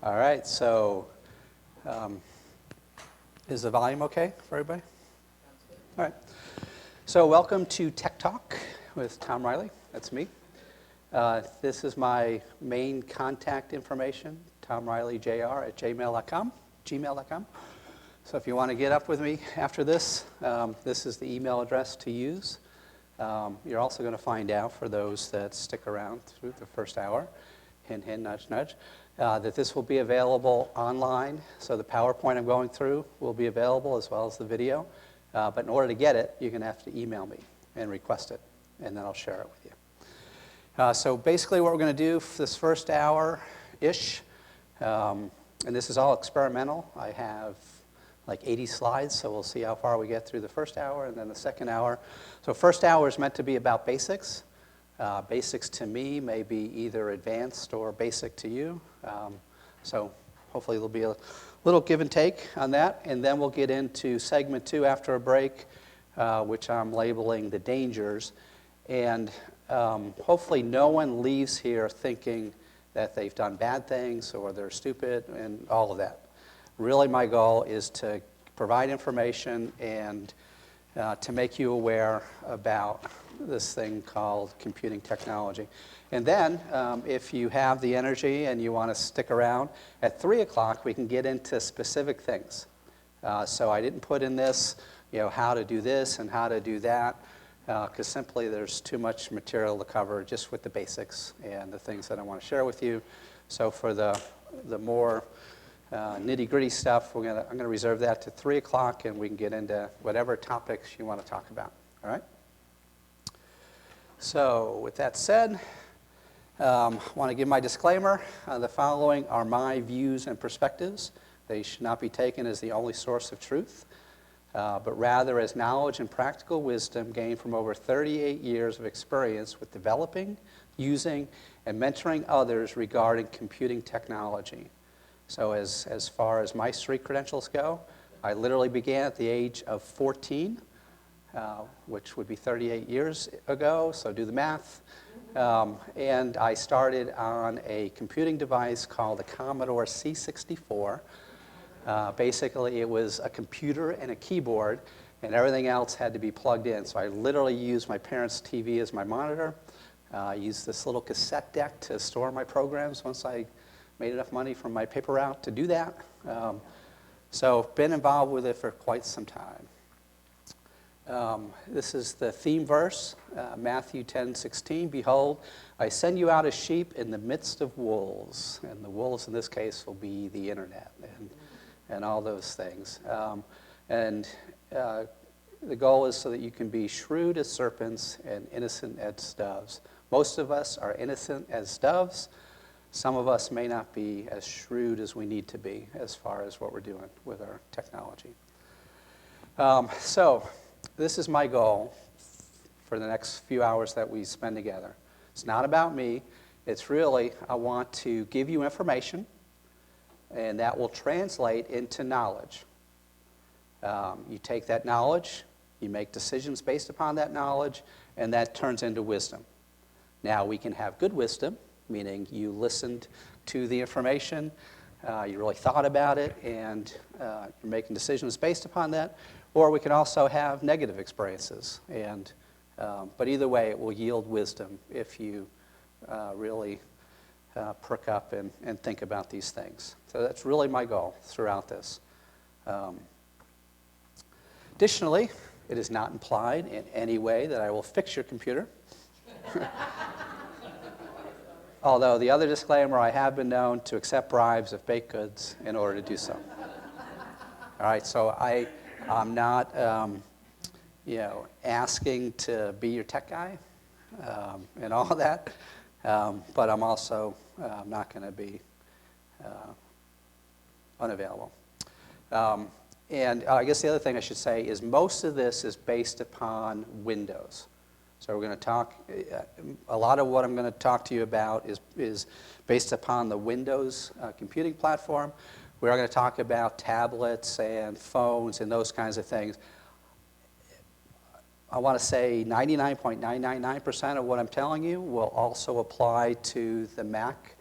All right, so is the volume okay for everybody? All right. So welcome to Tech Talk with Thom Riley. That's me. This is my main contact information, thomrileyyr@gmail.com. So if you want to get up with me after this, this is the email address to use. You're also going to find out, for those that stick around through the first hour, hint, hint, nudge, nudge, that this will be available online. So the PowerPoint I'm going through will be available as well as the video. But in order to get it, you're going to have to email me and request it, and then I'll share it with you. So basically what we're going to do for this first hour-ish, and this is all experimental. I have like 80 slides, so we'll see how far we get through the first hour and then the second hour. So first hour is meant to be about basics. Basics to me may be either advanced or basic to you. So hopefully there'll be a little give and take on that. And then we'll get into segment 2 after a break, which I'm labeling the dangers. And hopefully no one leaves here thinking that they've done bad things or they're stupid and all of that. Really my goal is to provide information and to make you aware about this thing called computing technology. And then, if you have the energy and you want to stick around, at 3 o'clock we can get into specific things. So I didn't put in this, how to do this and how to do that, because simply there's too much material to cover just with the basics and the things that I want to share with you. So for the more nitty-gritty stuff, I'm going to reserve that to 3 o'clock, and we can get into whatever topics you want to talk about. All right? So with that said, I want to give my disclaimer. The following are my views and perspectives. They should not be taken as the only source of truth, but rather as knowledge and practical wisdom gained from over 38 years of experience with developing, using, and mentoring others regarding computing technology. So as far as my street credentials go, I literally began at the age of 14, which would be 38 years ago, so do the math. And I started on a computing device called the Commodore C64. Basically, it was a computer and a keyboard, and everything else had to be plugged in. So I literally used my parents' TV as my monitor. I used this little cassette deck to store my programs once I made enough money from my paper route to do that. So been involved with it for quite some time. This is the theme verse, Matthew 10:16. Behold, I send you out as sheep in the midst of wolves. And the wolves in this case will be the internet and all those things. The goal is so that you can be shrewd as serpents and innocent as doves. Most of us are innocent as doves. Some of us may not be as shrewd as we need to be as far as what we're doing with our technology. So this is my goal for the next few hours that we spend together. It's not about me. It's really, I want to give you information, and that will translate into knowledge. You take that knowledge, you make decisions based upon that knowledge, and that turns into wisdom. Now, we can have good wisdom, meaning you listened to the information, you really thought about it, and you're making decisions based upon that. Or we can also have negative experiences. But either way, it will yield wisdom if you really perk up and think about these things. So that's really my goal throughout this. Additionally, it is not implied in any way that I will fix your computer. Although the other disclaimer, I have been known to accept bribes of baked goods in order to do so. All right, so I'm not, asking to be your tech guy and all of that, but I'm also not going to be unavailable. And I guess the other thing I should say is most of this is based upon Windows. So we're going to talk, a lot of what I'm going to talk to you about is based upon the Windows computing platform. We're going to talk about tablets and phones and those kinds of things. I want to say 99.999% of what I'm telling you will also apply to the Mac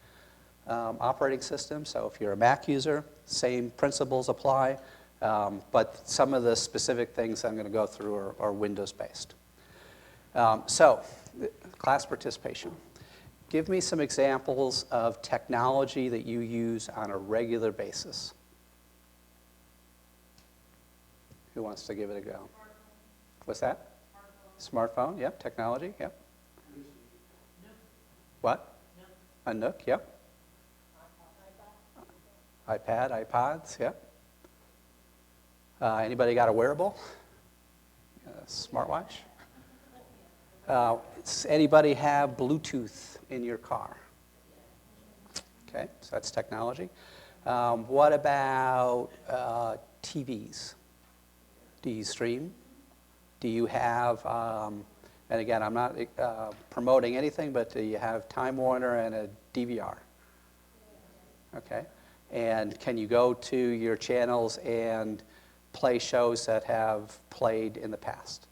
operating system. So if you're a Mac user, same principles apply, but some of the specific things I'm going to go through are Windows-based. So, class participation. Give me some examples of technology that you use on a regular basis. Who wants to give it a go? What's that? Smartphone, yep. Technology, yep. What? A Nook, yep. iPad, iPods, yep. Anybody got a wearable? A smartwatch? Anybody have Bluetooth in your car? Okay, so that's technology. What about TVs? Do you stream? Do you have, and again, I'm not promoting anything, but do you have Time Warner and a DVR? Okay, and can you go to your channels and play shows that have played in the past?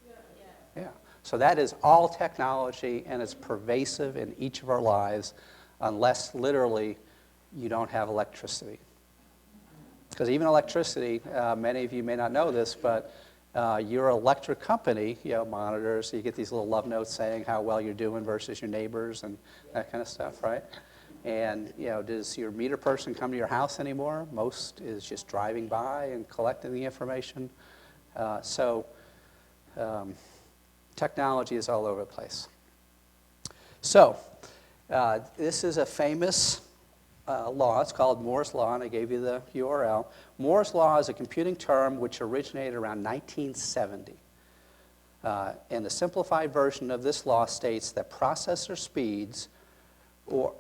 Yeah. So that is all technology, and it's pervasive in each of our lives, unless literally you don't have electricity. Because even electricity, many of you may not know this, but your electric company, monitors, you get these little love notes saying how well you're doing versus your neighbors and that kind of stuff, right? And, does your meter person come to your house anymore? Most is just driving by and collecting the information. Technology is all over the place. So, this is a famous law. It's called Moore's Law, and I gave you the URL. Moore's Law is a computing term which originated around 1970. And the simplified version of this law states that processor speeds or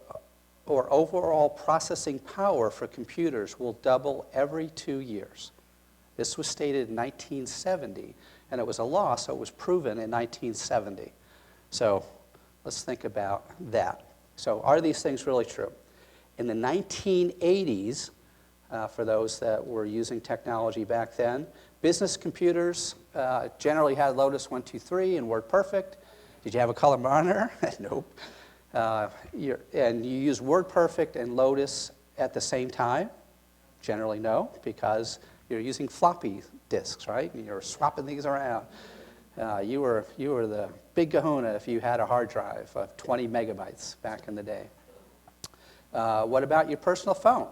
overall processing power for computers will double every 2 years. This was stated in 1970, and it was a law, so it was proven in 1970. So let's think about that. So are these things really true? In the 1980s, for those that were using technology back then, business computers generally had Lotus 1-2-3 and WordPerfect. Did you have a color monitor? Nope. And you use WordPerfect and Lotus at the same time? Generally no, because you're using floppy disks, right? And you're swapping these around. You were the big kahuna if you had a hard drive of 20 megabytes back in the day. What about your personal phone?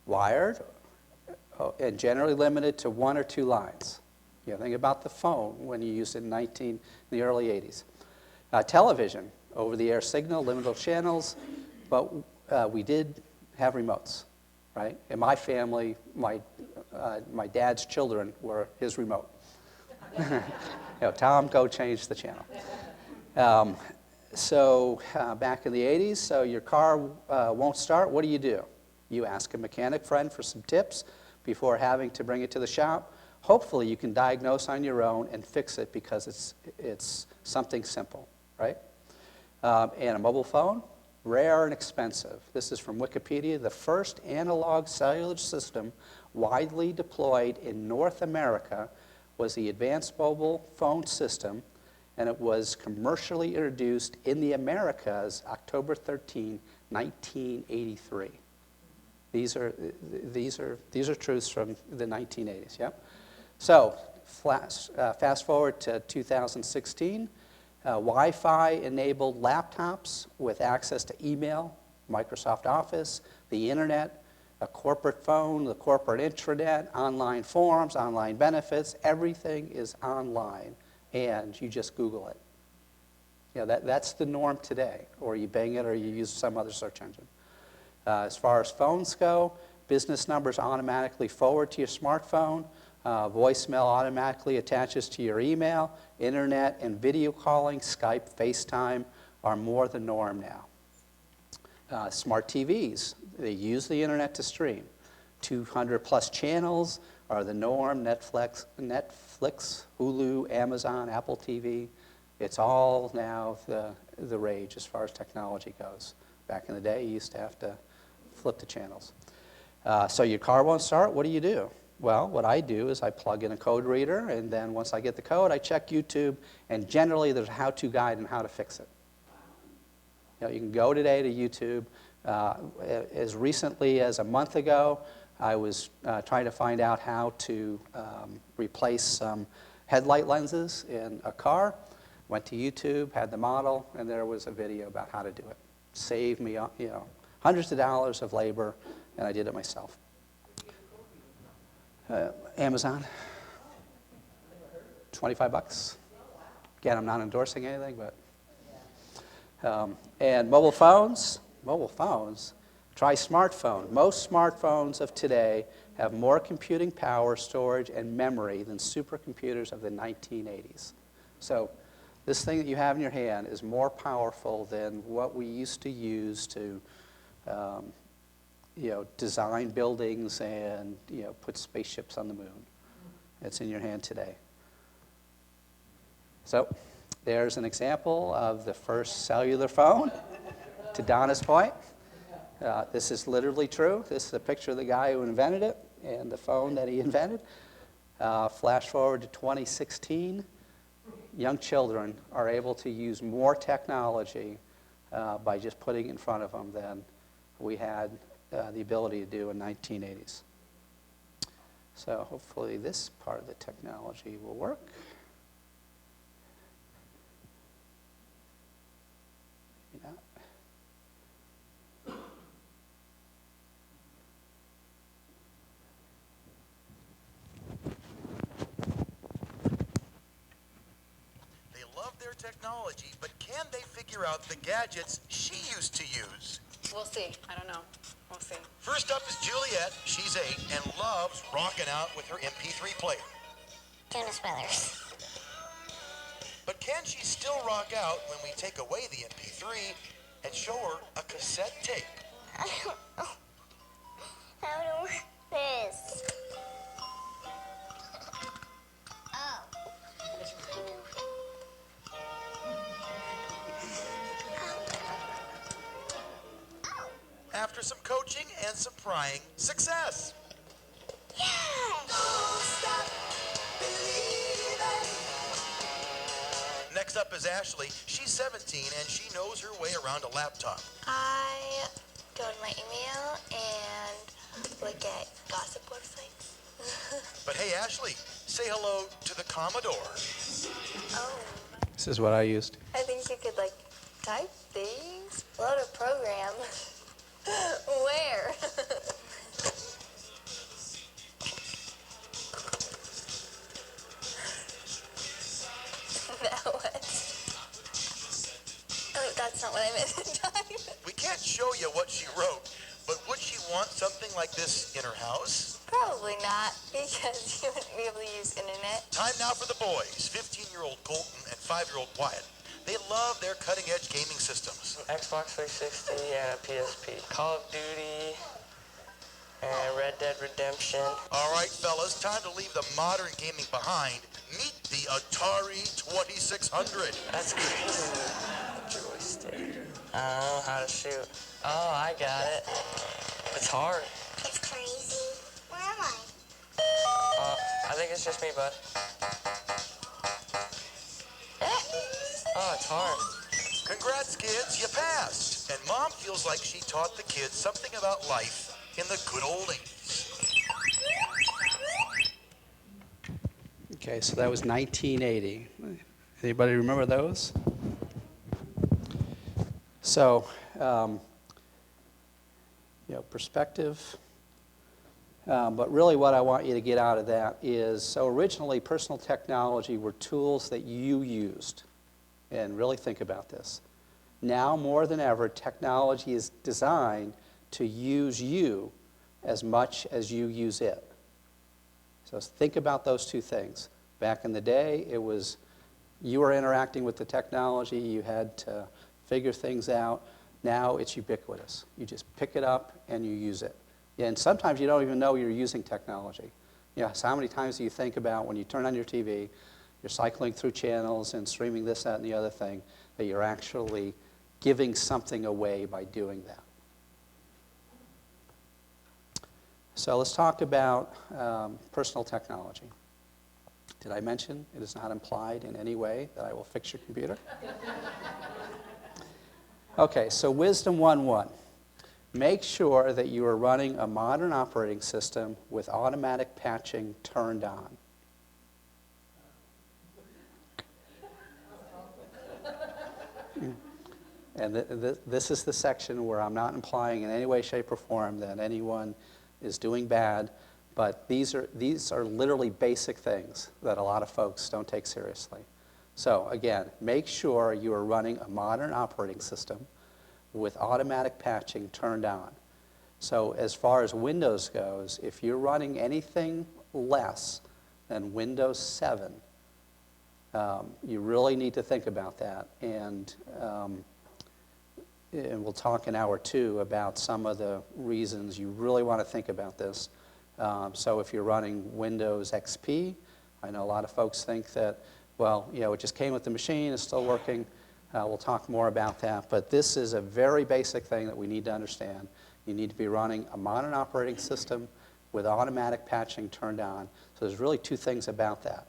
Wired and generally limited to 1 or 2 lines. Think about the phone when you used it in the early 80s. Television, over-the-air signal, limitable channels, but we did have remotes, right? In my family, my dad's children were his remote. Tom, go change the channel. So back in the 80s, so your car won't start, what do? You ask a mechanic friend for some tips before having to bring it to the shop. Hopefully you can diagnose on your own and fix it because it's something simple, right? And a mobile phone, rare and expensive. This is from Wikipedia. The first analog cellular system widely deployed in North America was the Advanced Mobile Phone System, and it was commercially introduced in the Americas October 13, 1983. These are truths from the 1980s, yep. So fast forward to 2016, Wi-Fi enabled laptops with access to email, Microsoft Office, the internet, a corporate phone, the corporate intranet, online forums, online benefits, everything is online, and you just Google it. That's the norm today, or you Bing it, or you use some other search engine. As far as phones go, business numbers automatically forward to your smartphone, voicemail automatically attaches to your email, internet and video calling, Skype, FaceTime are more the norm now. Smart TVs, they use the internet to stream. 200 plus channels are the norm, Netflix, Hulu, Amazon, Apple TV. It's all now the rage as far as technology goes. Back in the day, you used to have to flip the channels. So your car won't start, what do? Well, what I do is I plug in a code reader, and then once I get the code, I check YouTube, and generally there's a how-to guide on how to fix it. You can go today to YouTube, As recently as a month ago, I was trying to find out how to replace some headlight lenses in a car. Went to YouTube, had the model, and there was a video about how to do it. Saved me, hundreds of dollars of labor, and I did it myself. Amazon, $25. Again, I'm not endorsing anything, but and mobile phones, try smartphone. Most smartphones of today have more computing power, storage, and memory than supercomputers of the 1980s. So this thing that you have in your hand is more powerful than what we used to use to design buildings and put spaceships on the moon. It's in your hand today. So there's an example of the first cellular phone, to Donna's point. This is literally true. This is a picture of the guy who invented it and the phone that he invented. Flash forward to 2016. Young children are able to use more technology by just putting it in front of them than we had the ability to do in 1980s. So hopefully this part of the technology will work. Maybe not. They love their technology, but can they figure out the gadgets she used to use? We'll see. I don't know. We'll see. First up is Juliet. She's 8 and loves rocking out with her MP3 player. Jonas Brothers. But can she still rock out when we take away the MP3 and show her a cassette tape? I don't know how to work this. Oh. After some coaching and some prying, success! Yes! Don't stop believing. Next up is Ashley. She's 17 and she knows her way around a laptop. I go to my email and look at gossip websites. But hey, Ashley, say hello to the Commodore. Oh. This is what I used. I think you could, type things. Load a program. Where? Now what? Oh, that's not what I meant to type. We can't show you what she wrote, but would she want something like this in her house? Probably not, because you wouldn't be able to use internet. Time now for the boys, 15-year-old Colton and 5-year-old Wyatt. They love their cutting-edge gaming systems. Xbox 360 and a PSP. Call of Duty and Red Dead Redemption. All right, fellas, time to leave the modern gaming behind. Meet the Atari 2600. That's crazy. Joystick. I don't know how to shoot. Oh, I got it. It's hard. It's crazy. Where am I? I think it's just me, bud. Oh, it's hard. Congrats, kids, you passed. And Mom feels like she taught the kids something about life in the good old 80s. Okay, so that was 1980. Anybody remember those? So, perspective. But really what I want you to get out of that is, so originally personal technology were tools that you used. And really think about this. Now more than ever, technology is designed to use you as much as you use it. So think about those two things. Back in the day, it was you were interacting with the technology, you had to figure things out. Now it's ubiquitous. You just pick it up and you use it. And sometimes you don't even know you're using technology. So how many times do you think about when you turn on your TV, you're cycling through channels and streaming this, that, and the other thing, that you're actually giving something away by doing that. So let's talk about personal technology. Did I mention it is not implied in any way that I will fix your computer? Okay, so Wisdom 1:1. make sure that you are running a modern operating system with automatic patching turned on. And this is the section where I'm not implying in any way, shape, or form that anyone is doing bad, but these are literally basic things that a lot of folks don't take seriously. So again, make sure you are running a modern operating system with automatic patching turned on. So as far as Windows goes, if you're running anything less than Windows 7, you really need to think about that. And we'll talk in hour 2 about some of the reasons you really want to think about this. So if you're running Windows XP, I know a lot of folks think that, well, it just came with the machine, it's still working. We'll talk more about that. But this is a very basic thing that we need to understand. You need to be running a modern operating system with automatic patching turned on. So there's really 2 things about that.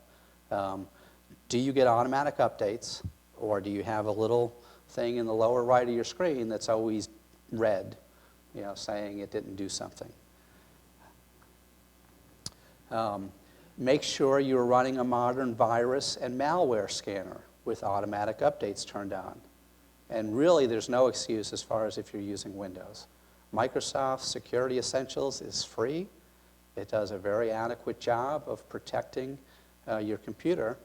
Do you get automatic updates, or do you have a little thing in the lower right of your screen that's always red, saying it didn't do something? Make sure you're running a modern virus and malware scanner with automatic updates turned on. And really, there's no excuse as far as if you're using Windows. Microsoft Security Essentials is free. It does a very adequate job of protecting your computer.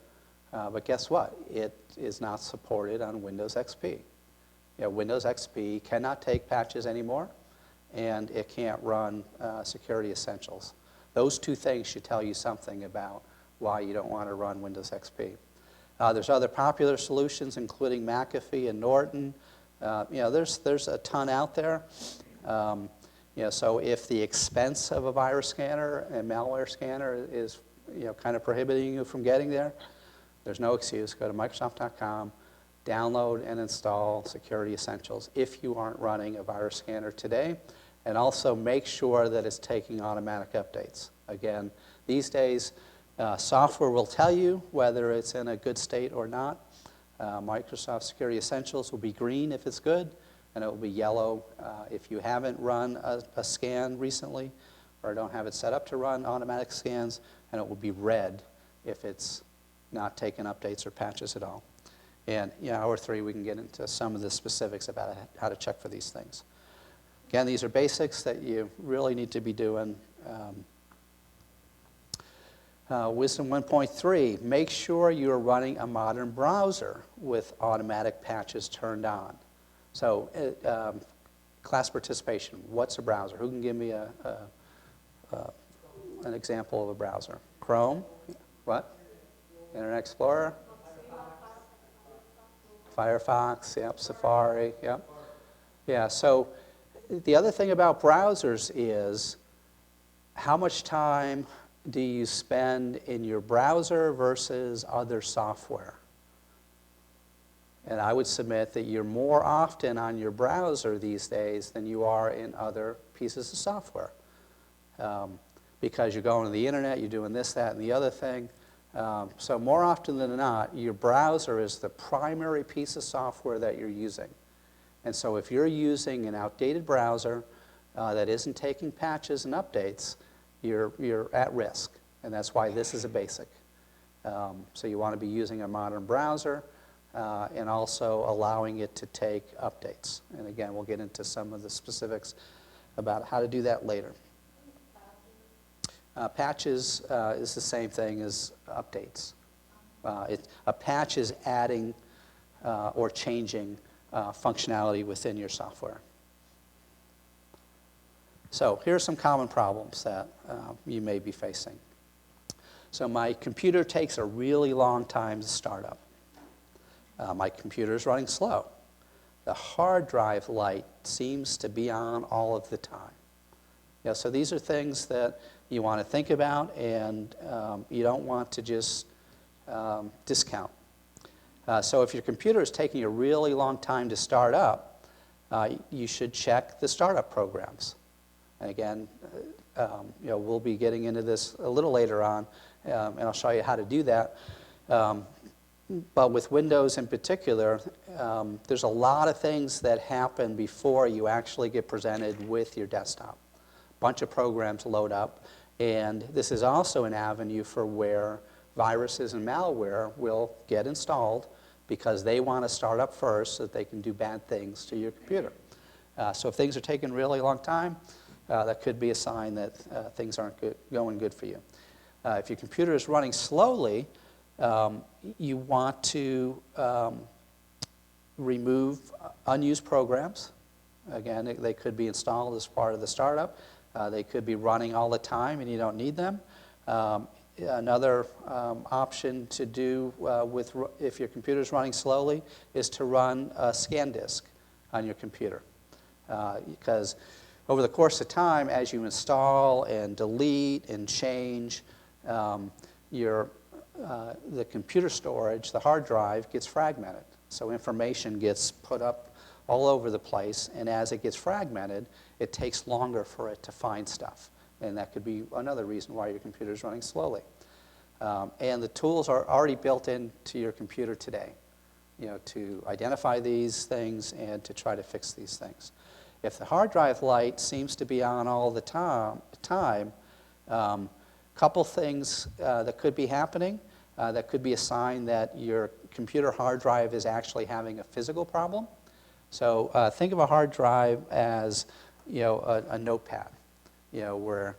But guess what? It is not supported on Windows XP. Windows XP cannot take patches anymore, and it can't run Security Essentials. Those 2 things should tell you something about why you don't want to run Windows XP. There's other popular solutions, including McAfee and Norton. There's a ton out there. So if the expense of a virus scanner and malware scanner is kind of prohibiting you from getting there, there's no excuse. Go to Microsoft.com, download and install Security Essentials if you aren't running a virus scanner today. And also make sure that it's taking automatic updates. Again, these days, software will tell you whether it's in a good state or not. Microsoft Security Essentials will be green if it's good, and it will be yellow if you haven't run a scan recently or don't have it set up to run automatic scans, and it will be red if it's not taking updates or patches at all. And hour 3, we can get into some of the specifics about how to check for these things. Again, these are basics that you really need to be doing. Wisdom 1.3, make sure you're running a modern browser with automatic patches turned on. So class participation, what's a browser? Who can give me an example of a browser? Chrome? What? Internet Explorer? Firefox, yep, Safari, yep. Yeah, so the other thing about browsers is how much time do you spend in your browser versus other software? And I would submit that you're more often on your browser these days than you are in other pieces of software. Because you're going to the internet, you're doing this, that, and the other thing. So more often than not, your browser is the primary piece of software that you're using. And so if you're using an outdated browser that isn't taking patches and updates, you're at risk. And that's why this is a basic. So you want to be using a modern browser and also allowing it to take updates. And again, we'll get into some of the specifics about how to do that later. Patches is the same thing as updates. A patch is adding or changing functionality within your software. So here are some common problems that you may be facing. So my computer takes a really long time to start up. My computer is running slow. The hard drive light seems to be on all of the time. So these are things that you want to think about, and you don't want to just discount. So if your computer is taking a really long time to start up, you should check the startup programs. And again, we'll be getting into this a little later on, and I'll show you how to do that. But with Windows in particular, there's a lot of things that happen before you actually get presented with your desktop. A bunch of programs load up, and this is also an avenue for where viruses and malware will get installed because they want to start up first so that they can do bad things to your computer. So if things are taking a really long time, that could be a sign that things aren't going good for you. If your computer is running slowly, you want to remove unused programs. Again, they could be installed as part of the startup. They could be running all the time and you don't need them. Another option to do if your computer is running slowly is to run a scan disk on your computer. Because over the course of time, as you install and delete and change, the computer storage, the hard drive, gets fragmented. So information gets put up all over the place, and as it gets fragmented, it takes longer for it to find stuff. And that could be another reason why your computer is running slowly. And the tools are already built into your computer today, to identify these things and to try to fix these things. If the hard drive light seems to be on all the time, couple things that could be happening. That could be a sign that your computer hard drive is actually having a physical problem. So think of a hard drive as a notepad, where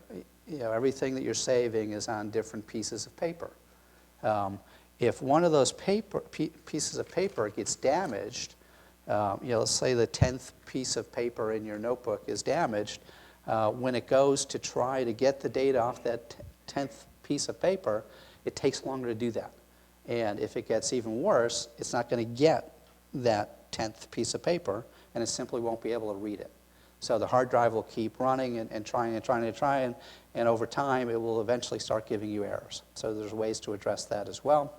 everything that you're saving is on different pieces of paper. If one of those pieces of paper gets damaged, let's say the 10th piece of paper in your notebook is damaged, when it goes to try to get the data off that 10th piece of paper, it takes longer to do that. And if it gets even worse, it's not going to get that 10th piece of paper, and it simply won't be able to read it. So the hard drive will keep running and trying, and over time it will eventually start giving you errors. So there's ways to address that as well.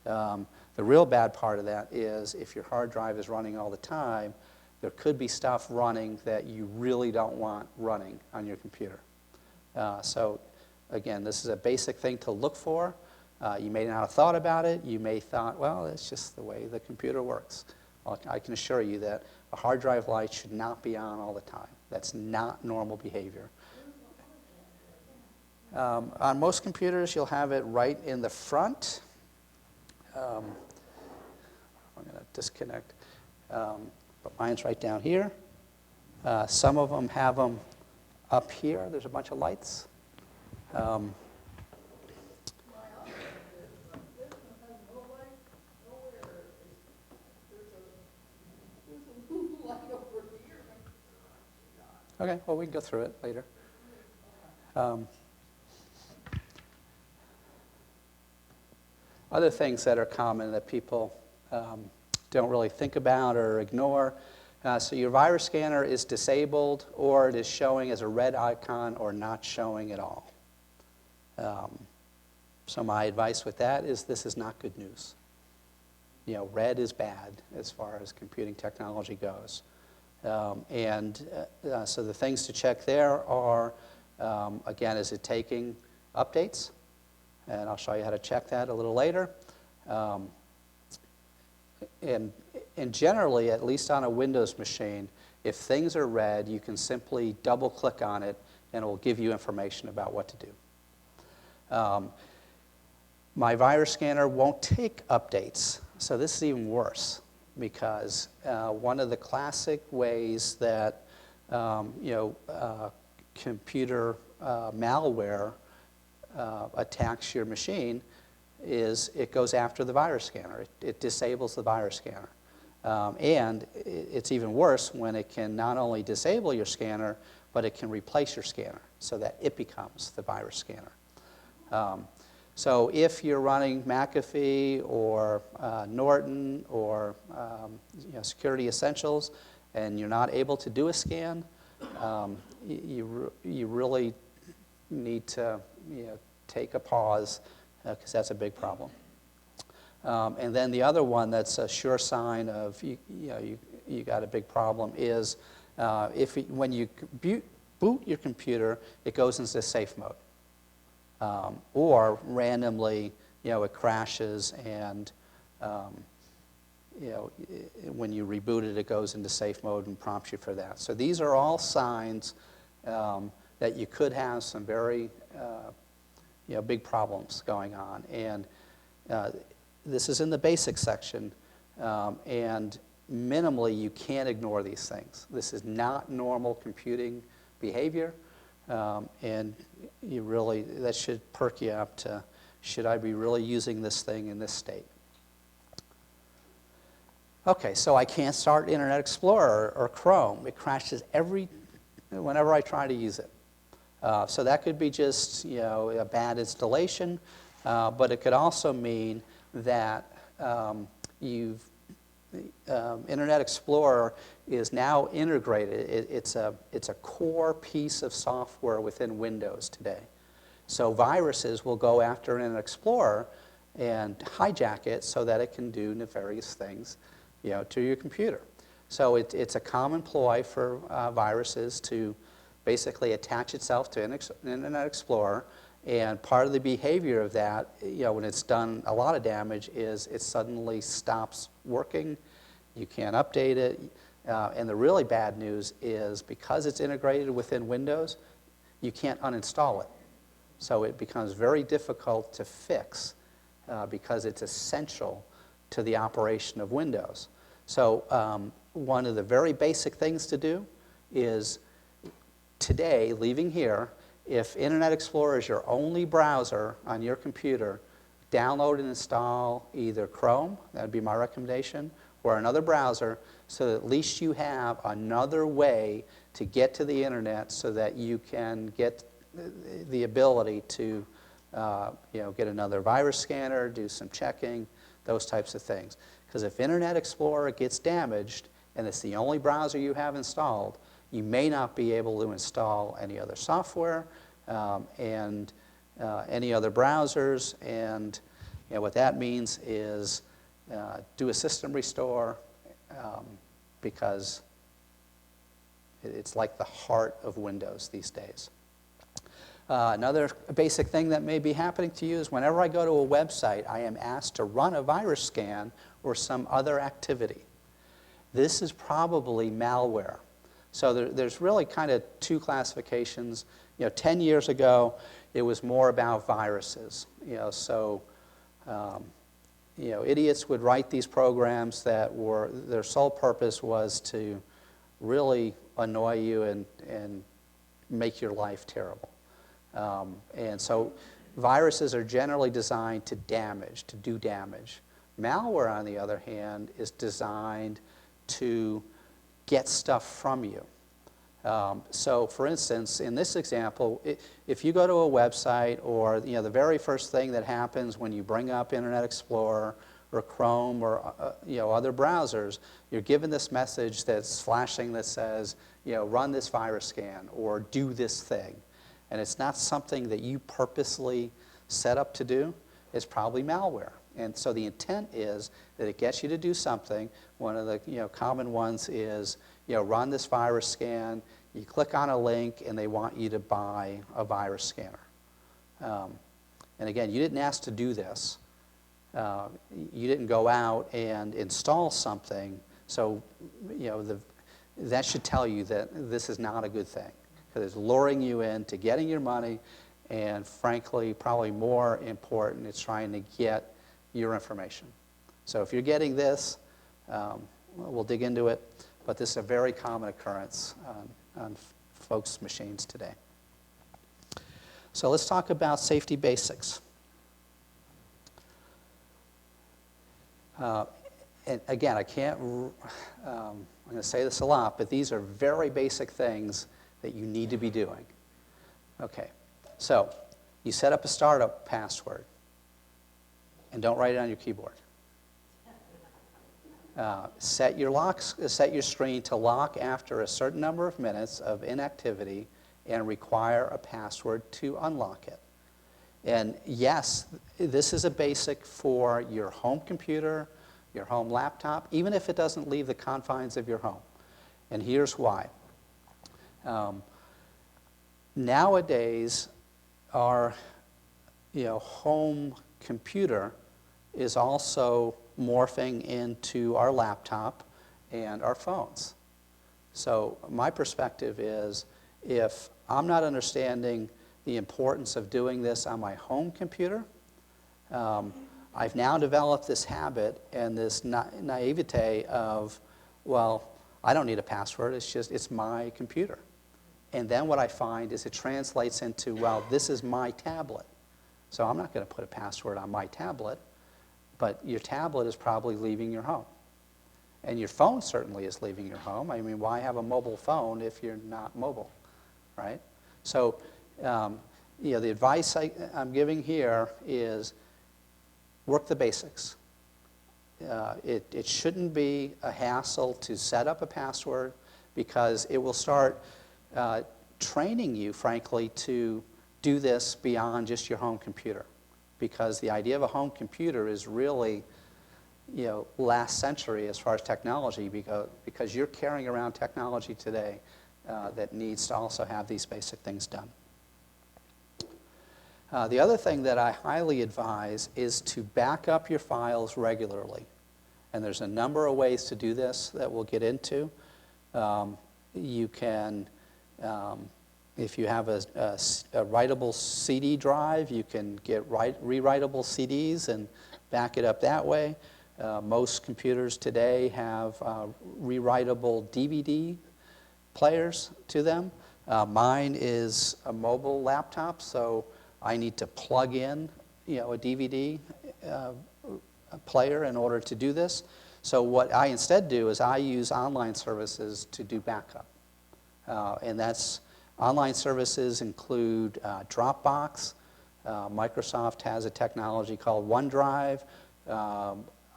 The real bad part of that is if your hard drive is running all the time, there could be stuff running that you really don't want running on your computer. So again, this is a basic thing to look for. You may not have thought about it. You may thought, well, it's just the way the computer works. Well, I can assure you that a hard drive light should not be on all the time. That's not normal behavior. On most computers, you'll have it right in the front. I'm going to disconnect. But mine's right down here. Some of them have them up here. There's a bunch of lights. Okay, well, we can go through it later. Other things that are common that people don't really think about or ignore. So your virus scanner is disabled, or it is showing as a red icon or not showing at all. So my advice with that is this is not good news. Red is bad as far as computing technology goes. So the things to check there are, again, is it taking updates? And I'll show you how to check that a little later. And generally, at least on a Windows machine, if things are red, you can simply double-click on it, and it will give you information about what to do. My virus scanner won't take updates, so this is even worse, because one of the classic ways that computer malware attacks your machine is it goes after the virus scanner. It disables the virus scanner. And it's even worse when it can not only disable your scanner, but it can replace your scanner so that it becomes the virus scanner. So if you're running McAfee or Norton or Security Essentials and you're not able to do a scan, you really need to take a pause because that's a big problem. And then the other one that's a sure sign of you got a big problem is when you boot your computer, it goes into safe mode. Or randomly, it crashes and when you reboot it, it goes into safe mode and prompts you for that. So these are all signs that you could have some very big problems going on. And this is in the basics section, and minimally you can't ignore these things. This is not normal computing behavior, and that should perk you up to, should I be really using this thing in this state? Okay, so I can't start Internet Explorer or Chrome. It crashes whenever I try to use it. So that could be just a bad installation, but it could also mean that Internet Explorer is now integrated. It's a core piece of software within Windows today. So viruses will go after Internet Explorer and hijack it so that it can do nefarious things to your computer. So it's a common ploy for viruses to basically attach itself to Internet Explorer, and part of the behavior of that, when it's done a lot of damage, is it suddenly stops working. You can't update it, and the really bad news is because it's integrated within Windows, you can't uninstall it. So it becomes very difficult to fix because it's essential to the operation of Windows. So one of the very basic things to do is today, leaving here, if Internet Explorer is your only browser on your computer, download and install either Chrome, that would be my recommendation, or another browser, so that at least you have another way to get to the Internet so that you can get the ability to get another virus scanner, do some checking, those types of things. Because if Internet Explorer gets damaged and it's the only browser you have installed, you may not be able to install any other software and any other browsers. And what that means is do a system restore because it's like the heart of Windows these days. Another basic thing that may be happening to you is whenever I go to a website, I am asked to run a virus scan or some other activity. This is probably malware. So there's really kind of two classifications. 10 years ago, it was more about viruses. Idiots would write these programs that their sole purpose was to really annoy you and make your life terrible. And so viruses are generally designed to do damage. Malware, on the other hand, is designed to get stuff from you. So, for instance, in this example, if you go to a website, or the very first thing that happens when you bring up Internet Explorer or Chrome or other browsers, you're given this message that's flashing that says, run this virus scan or do this thing. And it's not something that you purposely set up to do. It's probably malware. And so the intent is that it gets you to do something. One of the common ones is run this virus scan. You click on a link, and they want you to buy a virus scanner. And again, you didn't ask to do this. You didn't go out and install something. So that should tell you that this is not a good thing, because it's luring you into getting your money, and frankly, probably more important, it's trying to get your information. So if you're getting this, we'll dig into it, but this is a very common occurrence on folks' machines today. So let's talk about safety basics. And again, I'm going to say this a lot, but these are very basic things that you need to be doing. Okay, so you set up a startup password, and don't write it on your keyboard. Set your screen to lock after a certain number of minutes of inactivity and require a password to unlock it. And yes, this is a basic for your home computer, your home laptop, even if it doesn't leave the confines of your home. And here's why. Nowadays, our home computer is also morphing into our laptop and our phones. So my perspective is, if I'm not understanding the importance of doing this on my home computer, I've now developed this habit and this naivete of, well, I don't need a password, it's my computer. And then what I find is it translates into, well, this is my tablet. So I'm not going to put a password on my tablet, but your tablet is probably leaving your home. And your phone certainly is leaving your home. I mean, why have a mobile phone if you're not mobile, right? So, the advice I'm giving here is work the basics. It shouldn't be a hassle to set up a password, because it will start training you, frankly, to do this beyond just your home computer. Because the idea of a home computer is really, last century as far as technology, because you're carrying around technology today that needs to also have these basic things done. The other thing that I highly advise is to back up your files regularly. And there's a number of ways to do this that we'll get into. You can, if you have a writable CD drive, you can get rewritable CDs and back it up that way. Most computers today have rewritable DVD players to them. Mine is a mobile laptop, so I need to plug in, a DVD player in order to do this. So what I instead do is I use online services to do backup. And that's, online services include Dropbox. Microsoft has a technology called OneDrive.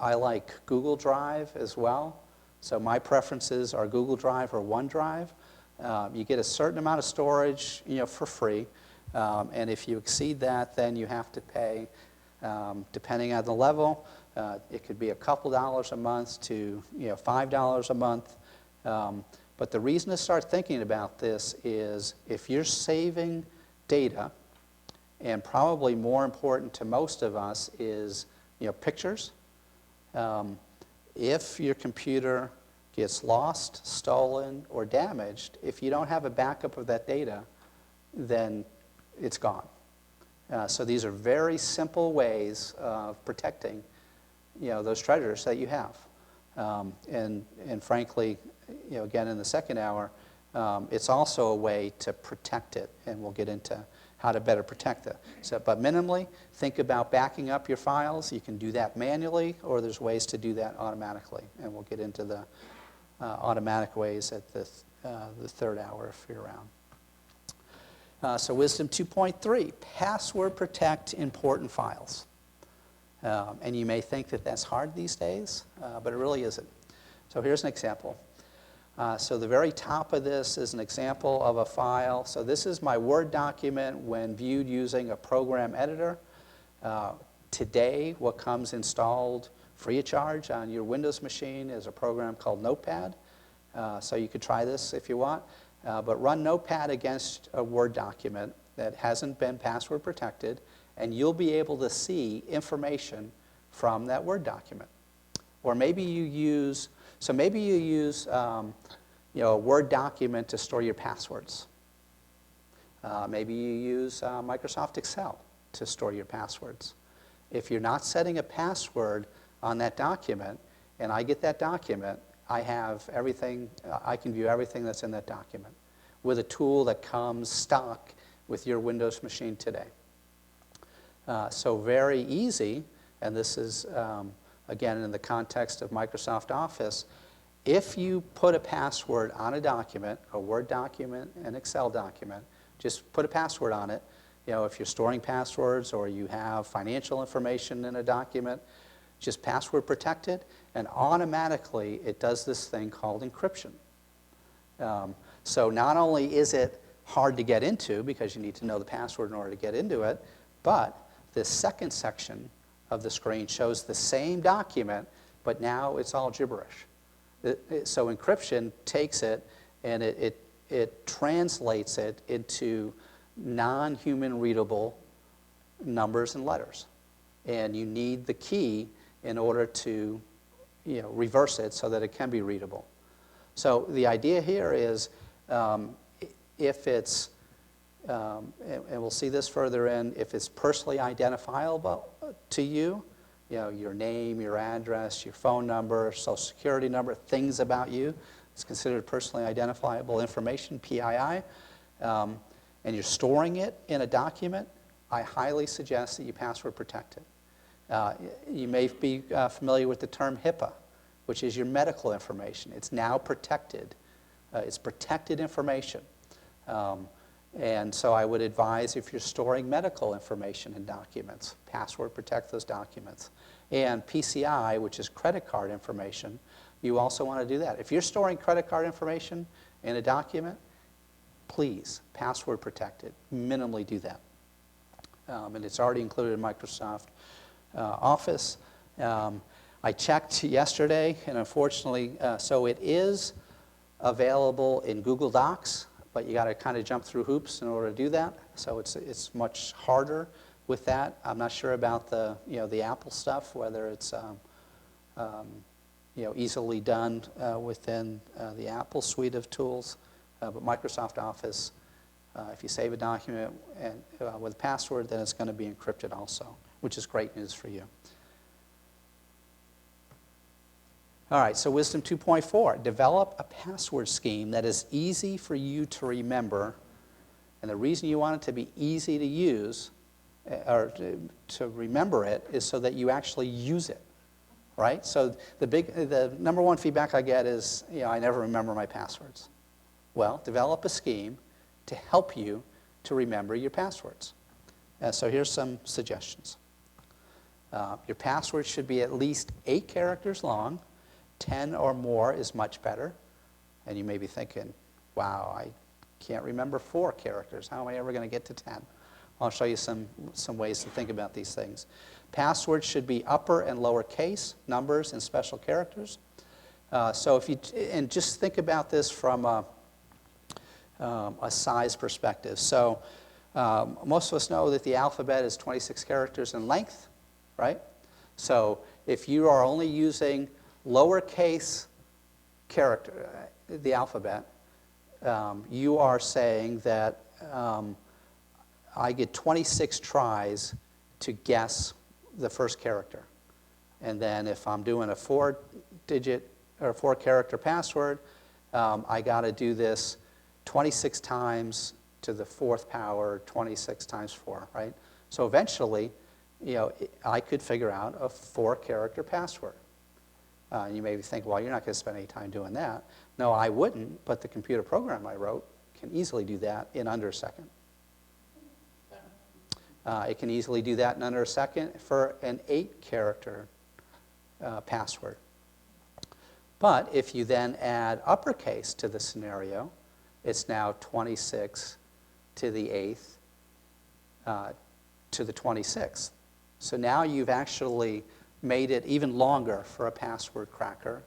I like Google Drive as well. So my preferences are Google Drive or OneDrive. You get a certain amount of storage, for free. And if you exceed that, then you have to pay, depending on the level. It could be a couple dollars a month to $5 a month. But the reason to start thinking about this is, if you're saving data, and probably more important to most of us is pictures. If your computer gets lost, stolen, or damaged, if you don't have a backup of that data, then it's gone. So these are very simple ways of protecting those treasures that you have. And frankly, again, in the second hour, it's also a way to protect it, and we'll get into how to better protect it. So, but minimally, think about backing up your files. You can do that manually, or there's ways to do that automatically, and we'll get into the automatic ways at the third hour if you're around. So wisdom 2.3, password protect important files. And you may think that that's hard these days, but it really isn't. So here's an example. So the very top of this is an example of a file. So this is my Word document when viewed using a program editor. Today, what comes installed free of charge on your Windows machine is a program called Notepad. So you could try this if you want. But run Notepad against a Word document that hasn't been password protected, and you'll be able to see information from that Word document. Or maybe you use, a Word document to store your passwords. Maybe you use Microsoft Excel to store your passwords. If you're not setting a password on that document, and I get that document, I have everything, I can view everything that's in that document with a tool that comes stock with your Windows machine today. So very easy, and this is, again, in the context of Microsoft Office. If you put a password on a document, a Word document, an Excel document, just put a password on it. If you're storing passwords or you have financial information in a document, just password protect it, and automatically it does this thing called encryption. So not only is it hard to get into, because you need to know the password in order to get into it, but the second section of the screen shows the same document, but now it's all gibberish. So encryption takes it and it translates it into non-human readable numbers and letters. And you need the key in order to reverse it so that it can be readable. So the idea here is if it's, and we'll see this further in, if it's personally identifiable to you, your name, your address, your phone number, social security number, things about you, it's considered personally identifiable information, PII, and you're storing it in a document, I highly suggest that you password protect it. You may be familiar with the term HIPAA, which is your medical information. It's now protected. It's protected information. And so I would advise, if you're storing medical information in documents, password protect those documents. And PCI, which is credit card information, you also want to do that. If you're storing credit card information in a document, please password protect it. Minimally do that. And it's already included in Microsoft Office. I checked yesterday, and unfortunately, so it is available in Google Docs, but you got to kind of jump through hoops in order to do that. So it's much harder with that. I'm not sure about the Apple stuff, whether it's easily done within the Apple suite of tools, but Microsoft Office, if you save a document with a password, then it's going to be encrypted also, which is great news for you. All right, so wisdom 2.4, develop a password scheme that is easy for you to remember. And the reason you want it to be easy to use, or to remember it, is so that you actually use it, right? So the number one feedback I get is, I never remember my passwords. Well, develop a scheme to help you to remember your passwords. So here's some suggestions. Your password should be at least 8 characters long. 10 or more is much better. And you may be thinking, wow, I can't remember 4 characters. How am I ever going to get to 10? I'll show you some ways to think about these things. Passwords should be upper and lower case, numbers and special characters. So if you, and just think about this from a size perspective. So most of us know that the alphabet is 26 characters in length, right? So if you are only using lowercase character, the alphabet, you are saying that I get 26 tries to guess the first character. And then if I'm doing a 4-digit or 4-character password, I got to do this 26 times to the 4th power, 26 times 4, right? So eventually, I could figure out a 4-character password. You may think, well, you're not going to spend any time doing that. No, I wouldn't, but the computer program I wrote can easily do that in under a second. It can easily do that in under a second for an 8-character password. But if you then add uppercase to the scenario, it's now 26 to the 8th to the 26th. So now you've actually made it even longer for a password cracker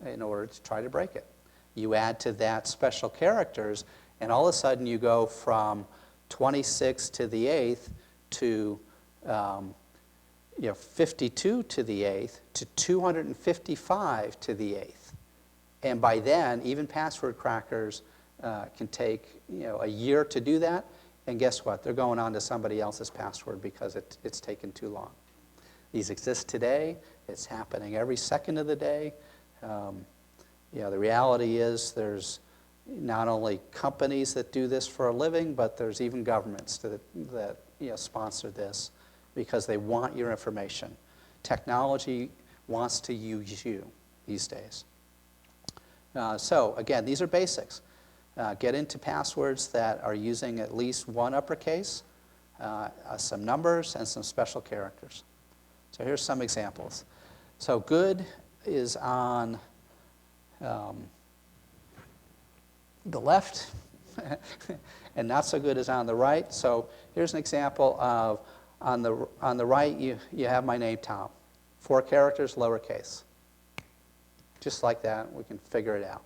in order to try to break it. You add to that special characters, and all of a sudden you go from 26 to the 8th to 52 to the 8th to 255 to the 8th. And by then, even password crackers can take a year to do that. And guess what? They're going on to somebody else's password because it's taken too long. These exist today. It's happening every second of the day. The reality is there's not only companies that do this for a living, but there's even governments that sponsor this because they want your information. Technology wants to use you these days. So again, these are basics. Get into passwords that are using at least 1 uppercase, some numbers, and some special characters. So here's some examples. So good is on the left, and not so good is on the right. So here's an example of, on the right, you have my name, Tom. 4 characters, lowercase. Just like that, we can figure it out.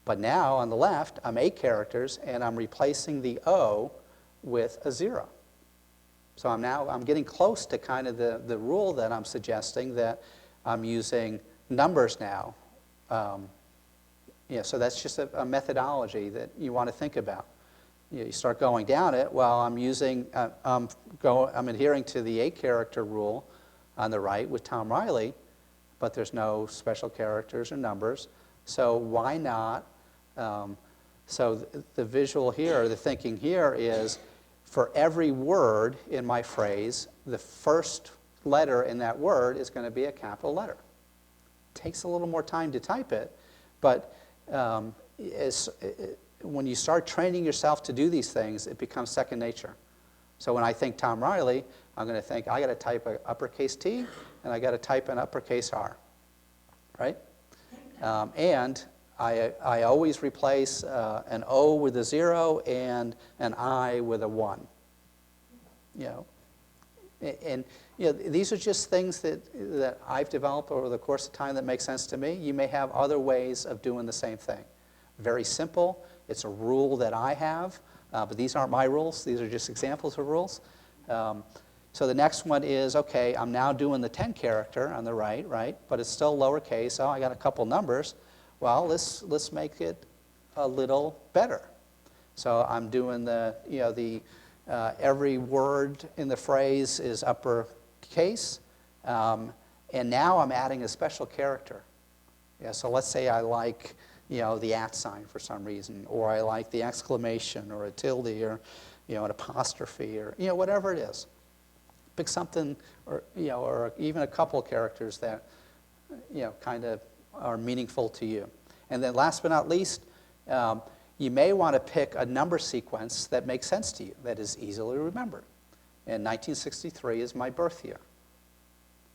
But now, on the left, I'm 8 characters, and I'm replacing the O with a 0. So I'm getting close to kind of the rule that I'm suggesting, that I'm using numbers now. So that's just a methodology that you want to think about. You start going down it. Well, I'm adhering to the 8-character rule on the right with Thom Riley, but there's no special characters or numbers. So why not? So the visual here, the thinking here is, for every word in my phrase, the first letter in that word is going to be a capital letter. It takes a little more time to type it, but when you start training yourself to do these things, it becomes second nature. So when I think Thom Riley, I'm going to think, I got to type an uppercase T, and I got to type an uppercase R, right? And I always replace an O with a 0 and an I with a 1. And these are just things that I've developed over the course of time that make sense to me. You may have other ways of doing the same thing. Very simple. It's a rule that I have, but these aren't my rules. These are just examples of rules. So the next one is, okay, I'm now doing the 10-character on the right? But it's still lowercase. Oh, I got a couple numbers. Well, let's make it a little better. So I'm doing every word in the phrase is uppercase, and now I'm adding a special character. So let's say I like the @ sign for some reason, or I like the exclamation, or a tilde, or an apostrophe, or whatever it is. Pick something, or even a couple characters that kind of are meaningful to you. And then last but not least, you may want to pick a number sequence that makes sense to you, that is easily remembered. And 1963 is my birth year.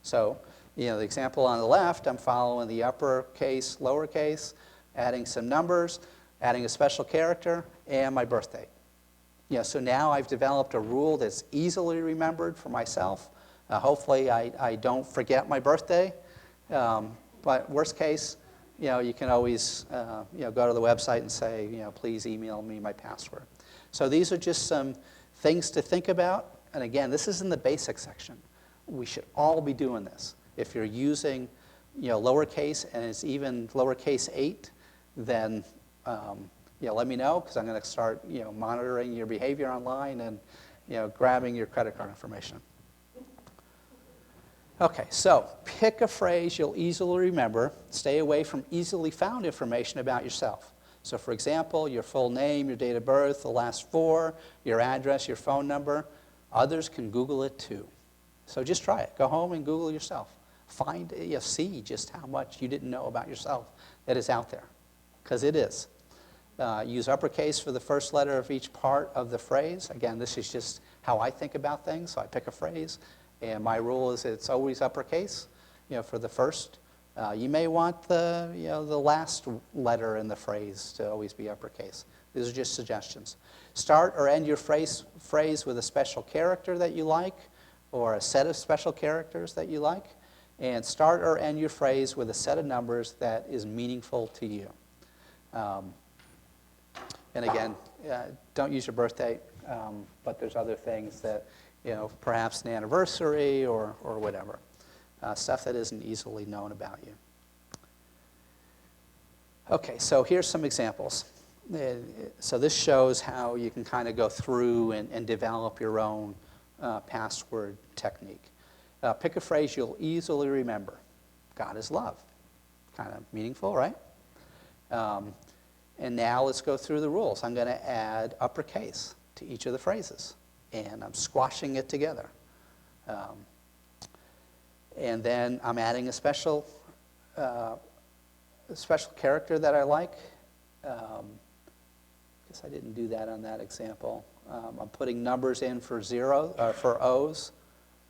So, the example on the left, I'm following the uppercase, lowercase, adding some numbers, adding a special character, and my birth date. So now I've developed a rule that's easily remembered for myself. Hopefully I don't forget my birthday. But worst case, you can always go to the website and say, please email me my password. So these are just some things to think about. And again, this is in the basic section. We should all be doing this. If you're using lowercase, and it's even lowercase 8, then let me know, because I'm going to start monitoring your behavior online and grabbing your credit card information. Okay, so pick a phrase you'll easily remember. Stay away from easily found information about yourself. So for example, your full name, your date of birth, the last 4, your address, your phone number. Others can Google it too. So just try it. Go home and Google yourself. See just how much you didn't know about yourself that is out there, because it is. Use uppercase for the first letter of each part of the phrase. Again, this is just how I think about things. So I pick a phrase, and my rule is it's always uppercase, for the first. You may want the last letter in the phrase to always be uppercase. These are just suggestions. Start or end your phrase with a special character that you like, or a set of special characters that you like. And start or end your phrase with a set of numbers that is meaningful to you. And again, don't use your birthday, but there's other things that, perhaps an anniversary or whatever. Stuff that isn't easily known about you. Okay, so here's some examples. So this shows how you can kind of go through and develop your own password technique. Pick a phrase you'll easily remember. God is love. Kind of meaningful, right? And now let's go through the rules. I'm going to add uppercase to each of the phrases, and I'm squashing it together. And then I'm adding a special character that I like. Guess I didn't do that on that example. I'm putting numbers in for O's,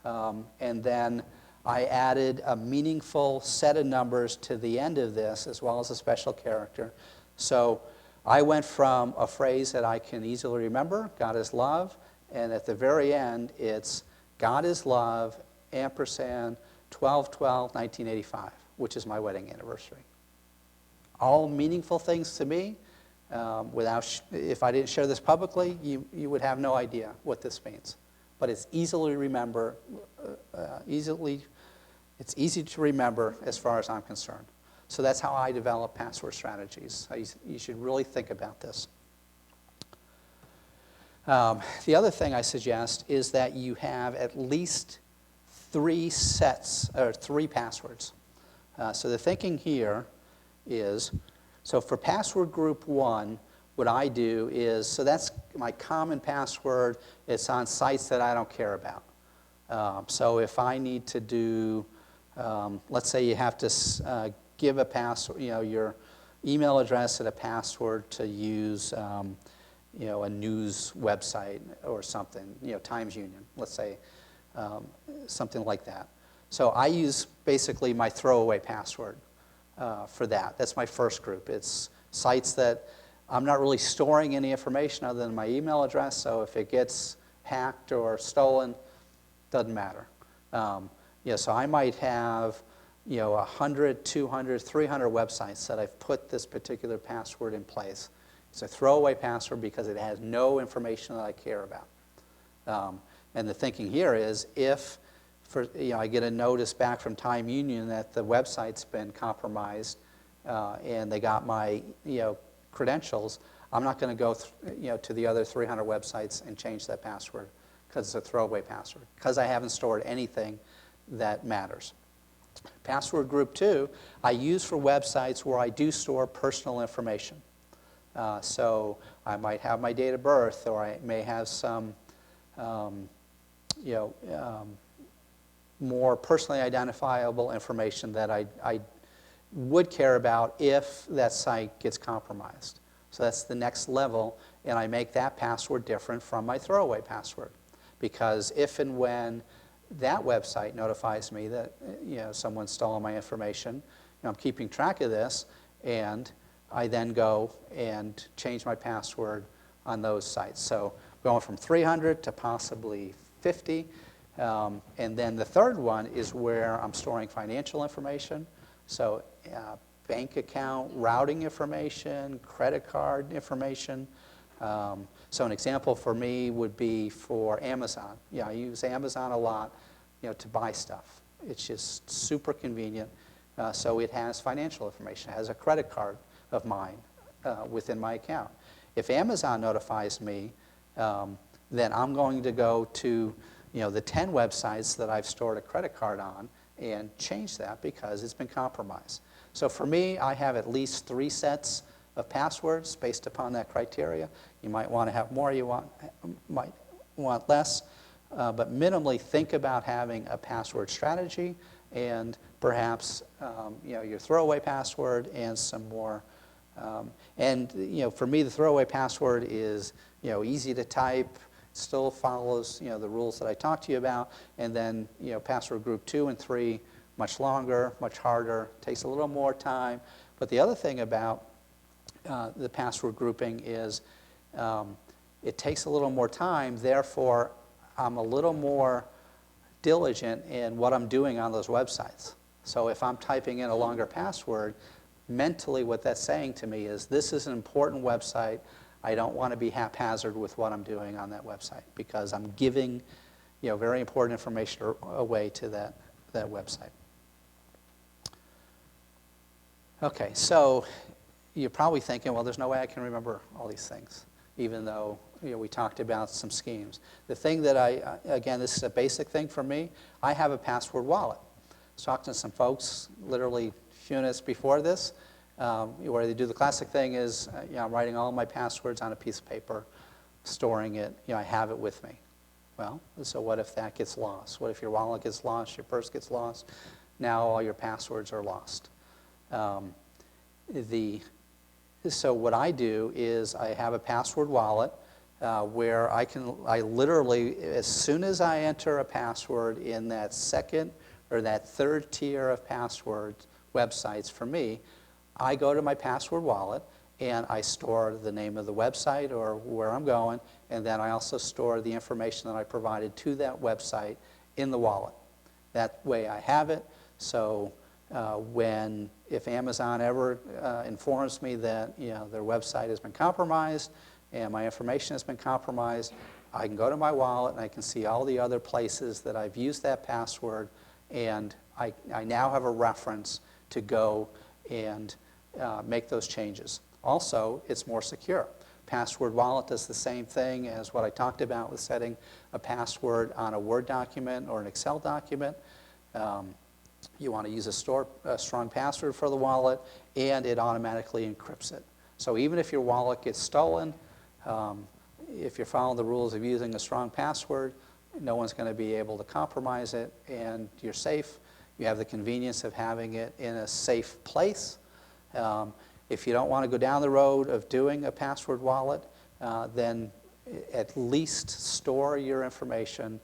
and then I added a meaningful set of numbers to the end of this, as well as a special character. So I went from a phrase that I can easily remember, God is love, and at the very end, it's God is love, ampersand, 12/12/1985, which is my wedding anniversary. All meaningful things to me. If I didn't share this publicly, you would have no idea what this means. but it's easily remember, it's easy to remember as far as I'm concerned. So that's how I develop password strategies. You should really think about this. The other thing I suggest is that you have at least 3 sets, or 3 passwords. So the thinking here is, so for password group 1, what I do is, so that's my common password. It's on sites that I don't care about. So if I need to do, let's say you have to give a password, your email address and a password to use, a news website or something, Times Union, let's say, something like that. So I use basically my throwaway password for that. That's my first group. It's sites that I'm not really storing any information other than my email address, so if it gets hacked or stolen, doesn't matter. So I might have 100, 200, 300 websites that I've put this particular password in place. It's a throwaway password because it has no information that I care about. And the thinking here is if I get a notice back from Time Union that the website's been compromised and they got my credentials, I'm not going to go to the other 300 websites and change that password because it's a throwaway password, because I haven't stored anything that matters. Password group 2 I use for websites where I do store personal information. So I might have my date of birth, or I may have some more personally identifiable information that I would care about if that site gets compromised. So that's the next level, and I make that password different from my throwaway password. Because if and when that website notifies me that someone's stolen my information, I'm keeping track of this, and I then go and change my password on those sites. So going from 300 to possibly 50. And then the third one is where I'm storing financial information. So bank account, routing information, credit card information. So an example for me would be for Amazon. I use Amazon a lot to buy stuff. It's just super convenient. So it has financial information. It has a credit card of mine within my account. If Amazon notifies me, then I'm going to go to the 10 websites that I've stored a credit card on and change that because it's been compromised. So for me, I have at least 3 sets of passwords based upon that criteria. You might want to have more, might want less, but minimally think about having a password strategy and perhaps your throwaway password and some more. For me, the throwaway password is easy to type, still follows the rules that I talked to you about, and then password group 2 and 3, much longer, much harder, takes a little more time. But the other thing about the password grouping is it takes a little more time, therefore I'm a little more diligent in what I'm doing on those websites. So if I'm typing in a longer password, mentally what that's saying to me is this is an important website. I don't want to be haphazard with what I'm doing on that website because I'm giving very important information away to that website. Okay, so you're probably thinking, well, there's no way I can remember all these things, even though we talked about some schemes. The thing that again, this is a basic thing for me, I have a password wallet. I was talking to some folks literally a few minutes before this, where they do the classic thing is, I'm writing all my passwords on a piece of paper, storing it, I have it with me. Well, so what if that gets lost? What if your wallet gets lost, your purse gets lost? Now all your passwords are lost. So what I do is I have a password wallet where I literally, as soon as I enter a password in that second or that third tier of passwords, websites for me, I go to my password wallet and I store the name of the website or where I'm going, and then I also store the information that I provided to that website in the wallet. That way I have it, so if Amazon ever informs me that their website has been compromised and my information has been compromised, I can go to my wallet and I can see all the other places that I've used that password, and I now have a reference to go and make those changes. Also, it's more secure. Password Wallet does the same thing as what I talked about with setting a password on a Word document or an Excel document. You want to use a strong password for the wallet, and it automatically encrypts it. So even if your wallet gets stolen, if you're following the rules of using a strong password, no one's going to be able to compromise it, and you're safe. You have the convenience of having it in a safe place. If you don't want to go down the road of doing a password wallet, then at least store your information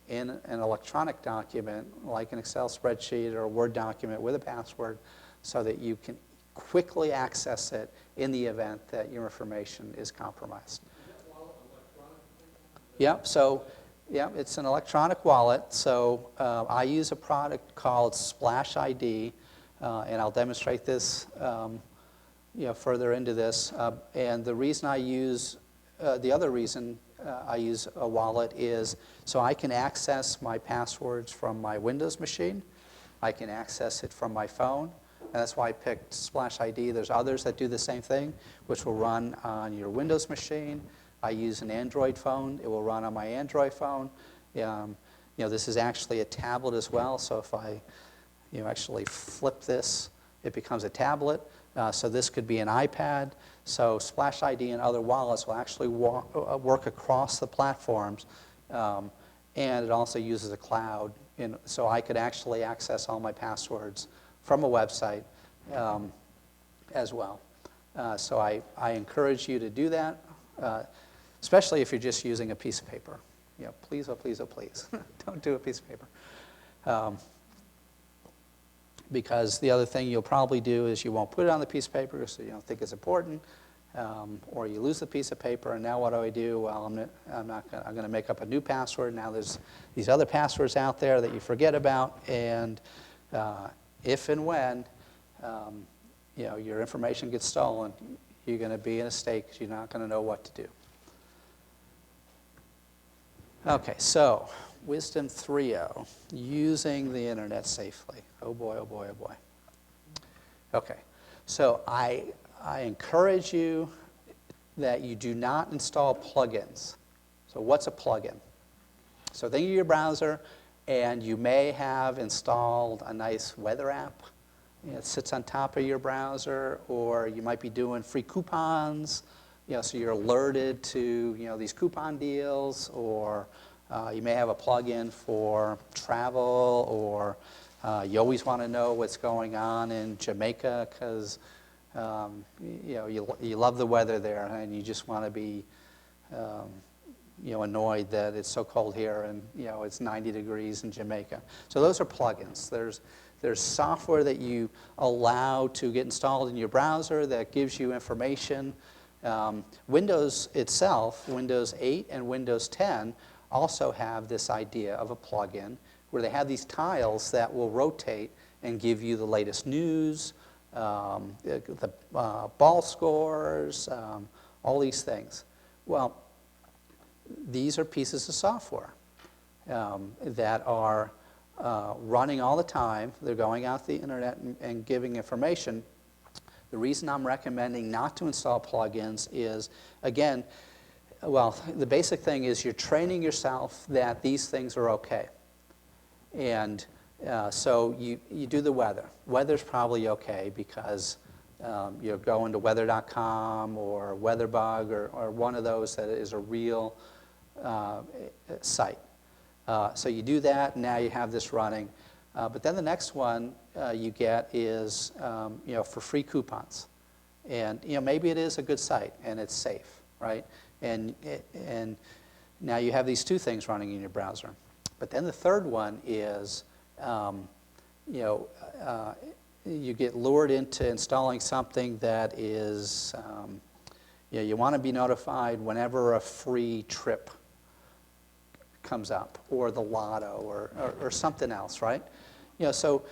in an electronic document, like an Excel spreadsheet or a Word document with a password, so that you can quickly access it in the event that your information is compromised. Yep, so it's an electronic wallet. So I use a product called Splash ID, and I'll demonstrate this further into this. And the reason I use, the other reason I use a wallet is so I can access my passwords from my Windows machine. I can access it from my phone. And that's why I picked Splash ID. There's others that do the same thing, which will run on your Windows machine. I use an Android phone. It will run on my Android phone. This is actually a tablet as well. So if I actually flip this, it becomes a tablet. So this could be an iPad. So Splash ID and other wallets will actually work across the platforms. And it also uses a cloud. So I could actually access all my passwords from a website as well. So I encourage you to do that, especially if you're just using a piece of paper. Please, oh please, oh please, don't do a piece of paper. Because the other thing you'll probably do is you won't put it on the piece of paper because you don't think it's important, or you lose the piece of paper, and now what do I do? Well, I'm going to make up a new password. Now there's these other passwords out there that you forget about, and if and when your information gets stolen, you're going to be in a state because you're not going to know what to do. Okay, so Wisdom 3.0, using the internet safely. Oh boy, oh boy, oh boy. Okay, so I encourage you that you do not install plugins. So what's a plugin? So think of your browser, and you may have installed a nice weather app. It sits on top of your browser, or you might be doing free coupons. So you're alerted to these coupon deals, or you may have a plugin for travel, or you always want to know what's going on in Jamaica because you love the weather there, and you just want to be annoyed that it's so cold here and it's 90 degrees in Jamaica. So those are plugins. There's software that you allow to get installed in your browser that gives you information. Windows itself, Windows 8 and Windows 10, also have this idea of a plugin where they have these tiles that will rotate and give you the latest news, the ball scores, all these things. Well, these are pieces of software that are running all the time. They're going out the internet and giving information. The reason I'm recommending not to install plugins is, again, well, the basic thing is you're training yourself that these things are okay. And so you do the weather. Weather's probably okay because you're going to weather.com or WeatherBug or one of those that is a real site. So you do that, and now you have this running. But then the next one you get is for free coupons. And maybe it is a good site and it's safe, right? And now you have these two things running in your browser. But then the third one is, you get lured into installing something that is, you want to be notified whenever a free trip comes up, or the lotto, or something else, right? So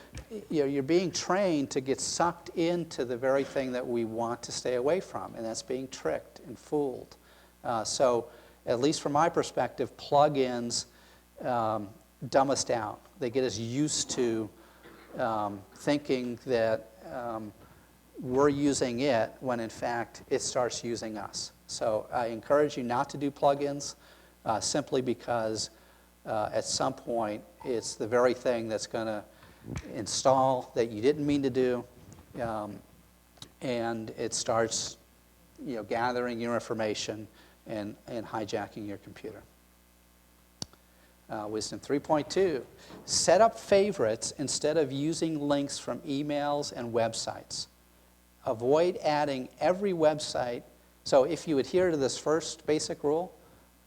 you're being trained to get sucked into the very thing that we want to stay away from, and that's being tricked and fooled. So at least from my perspective, plugins dumb us down. They get us used to thinking that we're using it when in fact it starts using us. So I encourage you not to do plugins simply because at some point it's the very thing that's going to install that you didn't mean to do, and it starts gathering your information and hijacking your computer. Wisdom 3.2, set up favorites instead of using links from emails and websites. Avoid adding every website. So if you adhere to this first basic rule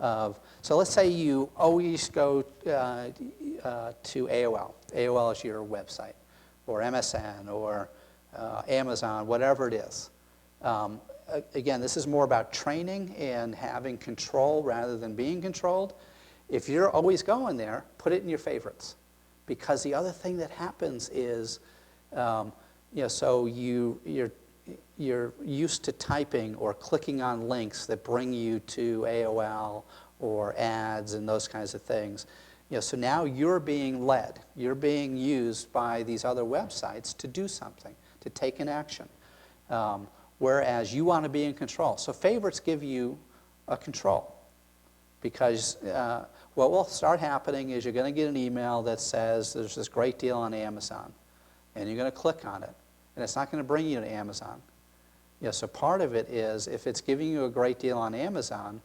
of, so let's say you always go to AOL. AOL is your website, or MSN, or Amazon, whatever it is. Again, this is more about training and having control rather than being controlled. If you're always going there, put it in your favorites. Because the other thing that happens is, so you're used to typing or clicking on links that bring you to AOL or ads and those kinds of things. So now you're being led. You're being used by these other websites to do something, to take an action. Whereas you want to be in control. So favorites give you a control. Because what will start happening is you're going to get an email that says there's this great deal on Amazon. And you're going to click on it. And it's not going to bring you to Amazon. So part of it is if it's giving you a great deal on Amazon,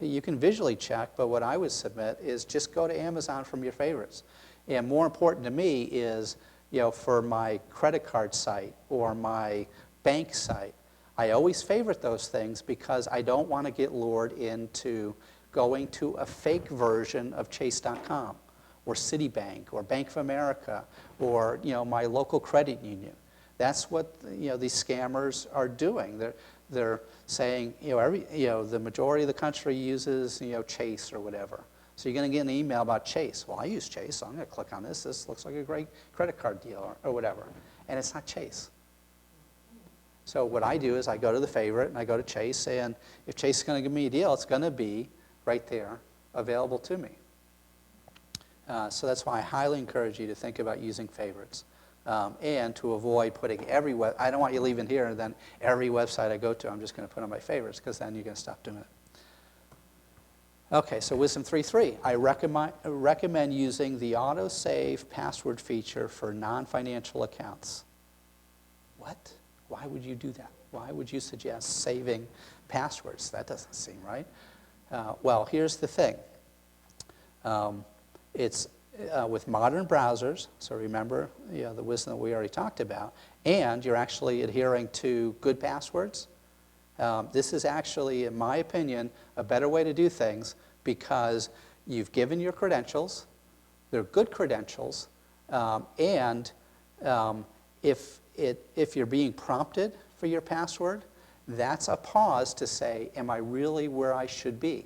you can visually check, but what I would submit is just go to Amazon from your favorites. And more important to me is, for my credit card site or my bank site, I always favorite those things because I don't want to get lured into going to a fake version of Chase.com or Citibank or Bank of America or my local credit union. That's what these scammers are doing. They're saying the majority of the country uses Chase or whatever. So you're going to get an email about Chase. Well, I use Chase, so I'm going to click on this. This looks like a great credit card deal or whatever. And it's not Chase. So what I do is I go to the favorite and I go to Chase, and if Chase is going to give me a deal, it's going to be right there available to me. So that's why I highly encourage you to think about using favorites and to avoid putting I don't want you leaving here and then every website I go to I'm just going to put on my favorites, because then you're going to stop doing it. Okay, so Wisdom 3.3. I recommend using the autosave password feature for non-financial accounts. What? Why would you do that? Why would you suggest saving passwords? That doesn't seem right. Well, here's the thing. It's with modern browsers, so remember the wisdom that we already talked about, and you're actually adhering to good passwords. This is actually, in my opinion, a better way to do things because you've given your credentials, they're good credentials, and if you're being prompted for your password, that's a pause to say, am I really where I should be?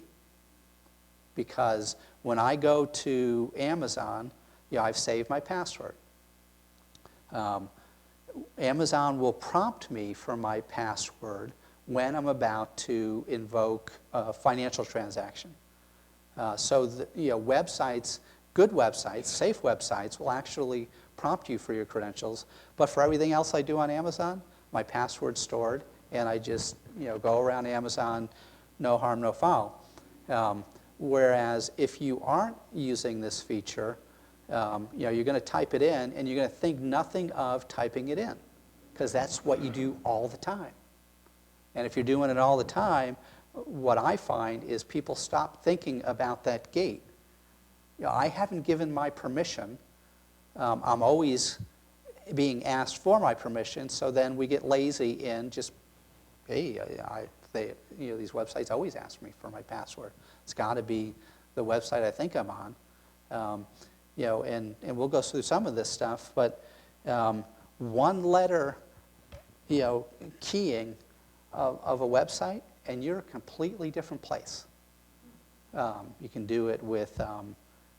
Because when I go to Amazon, I've saved my password. Amazon will prompt me for my password when I'm about to invoke a financial transaction. So websites, good websites, safe websites will actually prompt you for your credentials. But for everything else I do on Amazon, my password's stored, and I just go around Amazon, no harm, no foul. Whereas if you aren't using this feature, you're going to type it in, and you're going to think nothing of typing it in, because that's what you do all the time. And if you're doing it all the time, what I find is people stop thinking about that gate. I haven't given my permission. I'm always being asked for my permission, so then we get lazy in just, hey, these websites always ask me for my password. It's got to be the website I think I'm on. And we'll go through some of this stuff, but one letter, keying of a website, and you're a completely different place. You can do it with,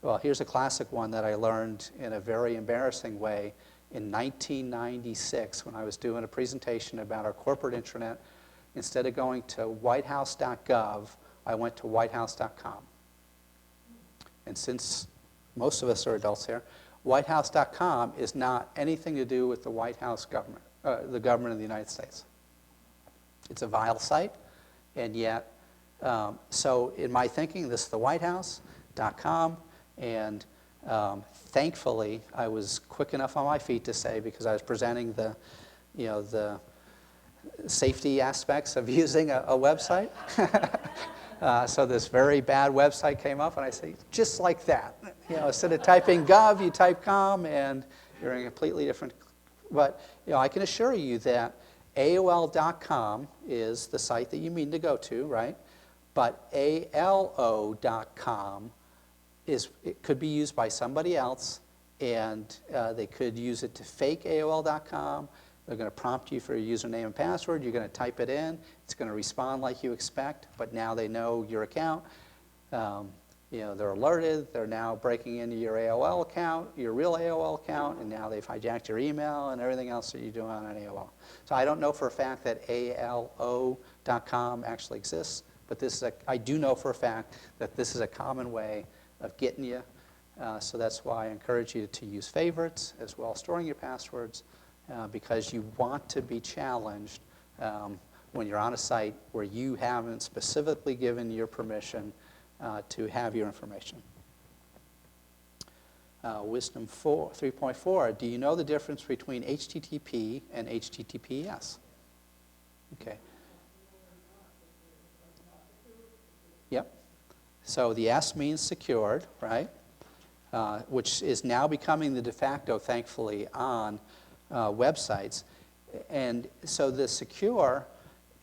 well, here's a classic one that I learned in a very embarrassing way in 1996 when I was doing a presentation about our corporate intranet. Instead of going to whitehouse.gov I went to whitehouse.com. And since most of us are adults here, whitehouse.com is not anything to do with the White House government, the government of the United States. It's a vile site, and yet, so in my thinking, this is the whitehouse.com, and thankfully, I was quick enough on my feet to say, because I was presenting the safety aspects of using a website. So this very bad website came up, and I say, just like that. Instead of typing gov, you type com, and you're in a completely different. But I can assure you that AOL.com is the site that you mean to go to, right? But ALO.com it could be used by somebody else, and they could use it to fake AOL.com. They're going to prompt you for a username and password. You're going to type it in. It's going to respond like you expect, but now they know your account. They're alerted. They're now breaking into your AOL account, your real AOL account, and now they've hijacked your email and everything else that you're doing on AOL. So I don't know for a fact that ALO.com actually exists, but I do know for a fact that this is a common way of getting you. So that's why I encourage you to use favorites as well as storing your passwords, because you want to be challenged when you're on a site where you haven't specifically given your permission to have your information. Wisdom 3.4, do you know the difference between HTTP and HTTPS? Okay. Yep. So the S means secured, right? Which is now becoming the de facto, thankfully, on websites. And so the secure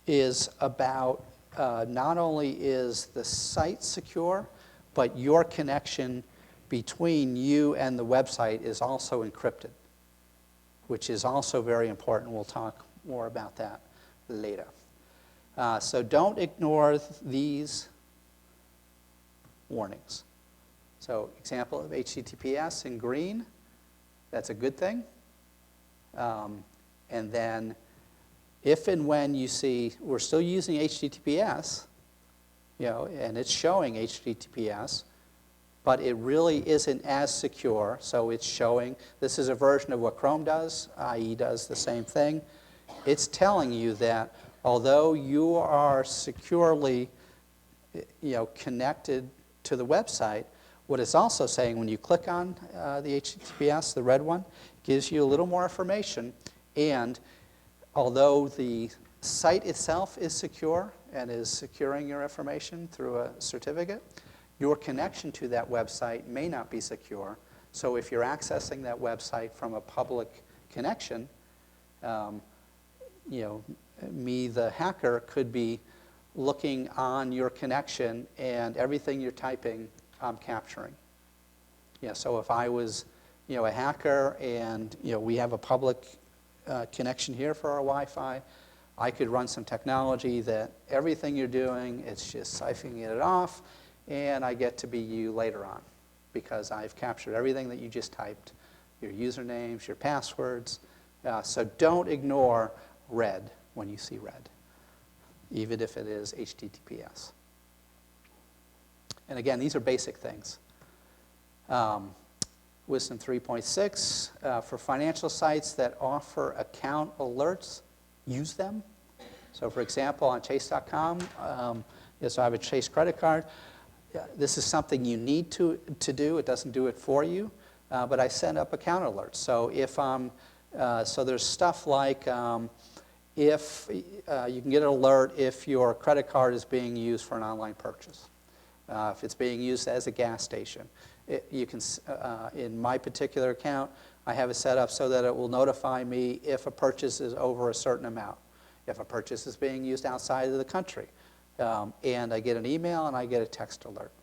is about not only is the site secure, but your connection between you and the website is also encrypted, which is also very important. We'll talk more about that later. So don't ignore these warnings. So example of HTTPS in green, that's a good thing. And then if and when you see we're still using HTTPS, and it's showing HTTPS, but it really isn't as secure, so it's showing, this is a version of what Chrome does, IE does the same thing. It's telling you that although you are securely connected to the website, what it's also saying when you click on the HTTPS, the red one, gives you a little more information. And although the site itself is secure and is securing your information through a certificate, your connection to that website may not be secure. So if you're accessing that website from a public connection, me, the hacker, could be looking on your connection, and everything you're typing, I'm capturing. So if I was, a hacker, and we have a public connection here for our Wi-Fi, I could run some technology that everything you're doing, it's just siphoning it off, and I get to be you later on because I've captured everything that you just typed, your usernames, your passwords. So don't ignore red when you see red, even if it is HTTPS. And again, these are basic things. Wisdom 3.6, for financial sites that offer account alerts, use them. So for example, on chase.com, so I have a Chase credit card. This is something you need to do. It doesn't do it for you, but I send up account alerts. So if so there's stuff like if you can get an alert if your credit card is being used for an online purchase, if it's being used as a gas station. You can, in my particular account, I have it set up so that it will notify me if a purchase is over a certain amount, if a purchase is being used outside of the country. And I get an email and I get a text alert.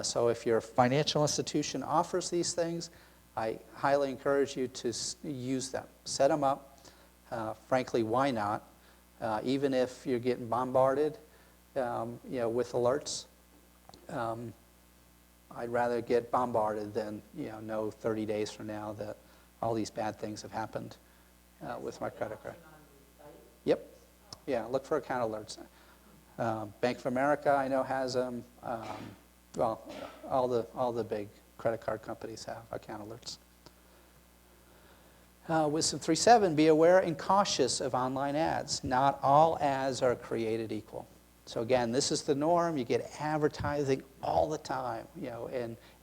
So if your financial institution offers these things, I highly encourage you to use them. Set them up. Frankly, why not? Even if you're getting bombarded with alerts, I'd rather get bombarded than know 30 days from now that all these bad things have happened with my credit card. Yep. Yeah, look for account alerts. Bank of America, I know, has them. Well, all the big credit card companies have account alerts. Wisdom 3.7, be aware and cautious of online ads. Not all ads are created equal. So again, this is the norm. You get advertising all the time,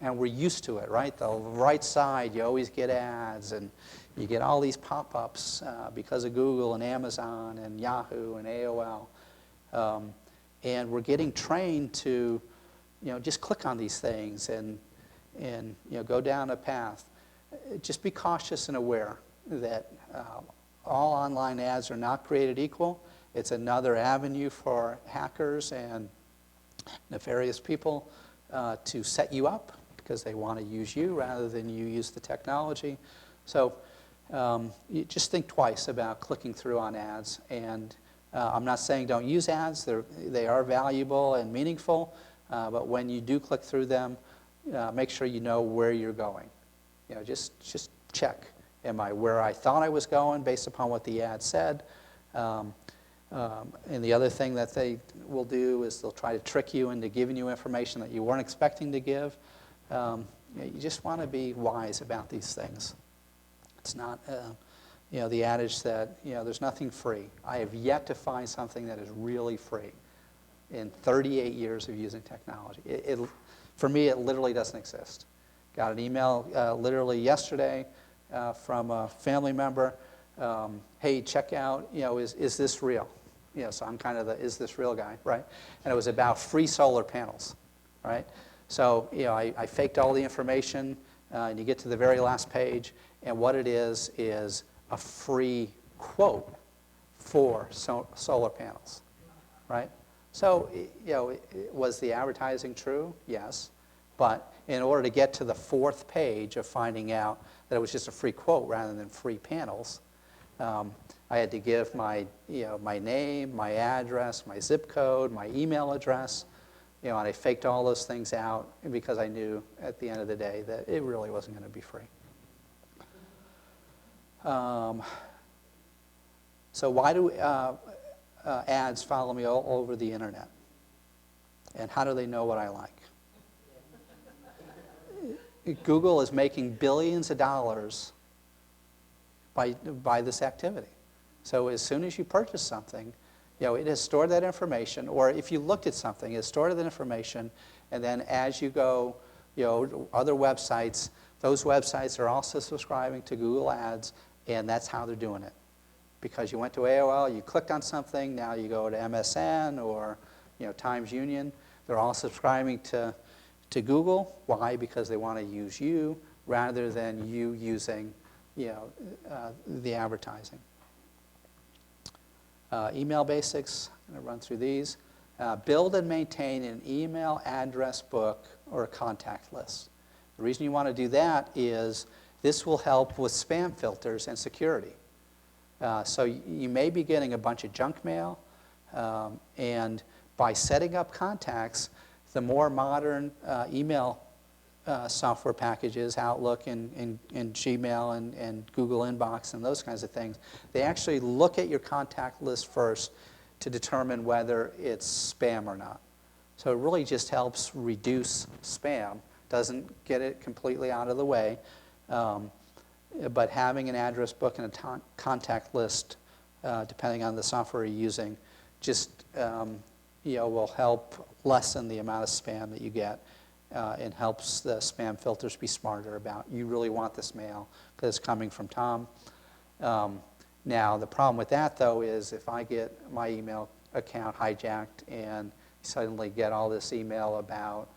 and we're used to it, right? The right side, you always get ads, and you get all these pop-ups because of Google and Amazon and Yahoo and AOL. And we're getting trained to, just click on these things and go down a path. Just be cautious and aware that all online ads are not created equal. It's another avenue for hackers and nefarious people to set you up because they want to use you rather than you use the technology. So you just think twice about clicking through on ads. And I'm not saying don't use ads. They are valuable and meaningful. But when you do click through them, make sure you know where you're going. Just check. Am I where I thought I was going based upon what the ad said? And the other thing that they will do is they'll try to trick you into giving you information that you weren't expecting to give. You just want to be wise about these things. It's not, the adage that, there's nothing free. I have yet to find something that is really free in 38 years of using technology. For me, it literally doesn't exist. Got an email literally yesterday from a family member. Hey, check out, is this real? So I'm kind of the is this real guy, right? And it was about free solar panels, right? So, I faked all the information, and you get to the very last page, and what it is a free quote for solar panels, right? So, was the advertising true? Yes. But in order to get to the fourth page of finding out that it was just a free quote rather than free panels, I had to give my name, my address, my zip code, my email address, and I faked all those things out because I knew at the end of the day that it really wasn't going to be free. So why do ads follow me all over the internet? And how do they know what I like? Google is making billions of dollars by this activity. So as soon as you purchase something, it has stored that information, or if you looked at something, it has stored that information, and then as you go, other websites, those websites are also subscribing to Google Ads, and that's how they're doing it. Because you went to AOL, you clicked on something, now you go to MSN or Times Union, they're all subscribing to Google. Why? Because they want to use you rather than you using the advertising. Email basics, I'm going to run through these. Build and maintain an email address book or a contact list. The reason you want to do that is this will help with spam filters and security. So you may be getting a bunch of junk mail, and by setting up contacts, the more modern email software packages, Outlook and Gmail and Google Inbox and those kinds of things, they actually look at your contact list first to determine whether it's spam or not. So it really just helps reduce spam, doesn't get it completely out of the way, but having an address book and a contact list, depending on the software you're using, just will help lessen the amount of spam that you get. And helps the spam filters be smarter about you really want this mail because it's coming from Tom. Now, the problem with that, though, is if I get my email account hijacked and suddenly get all this email about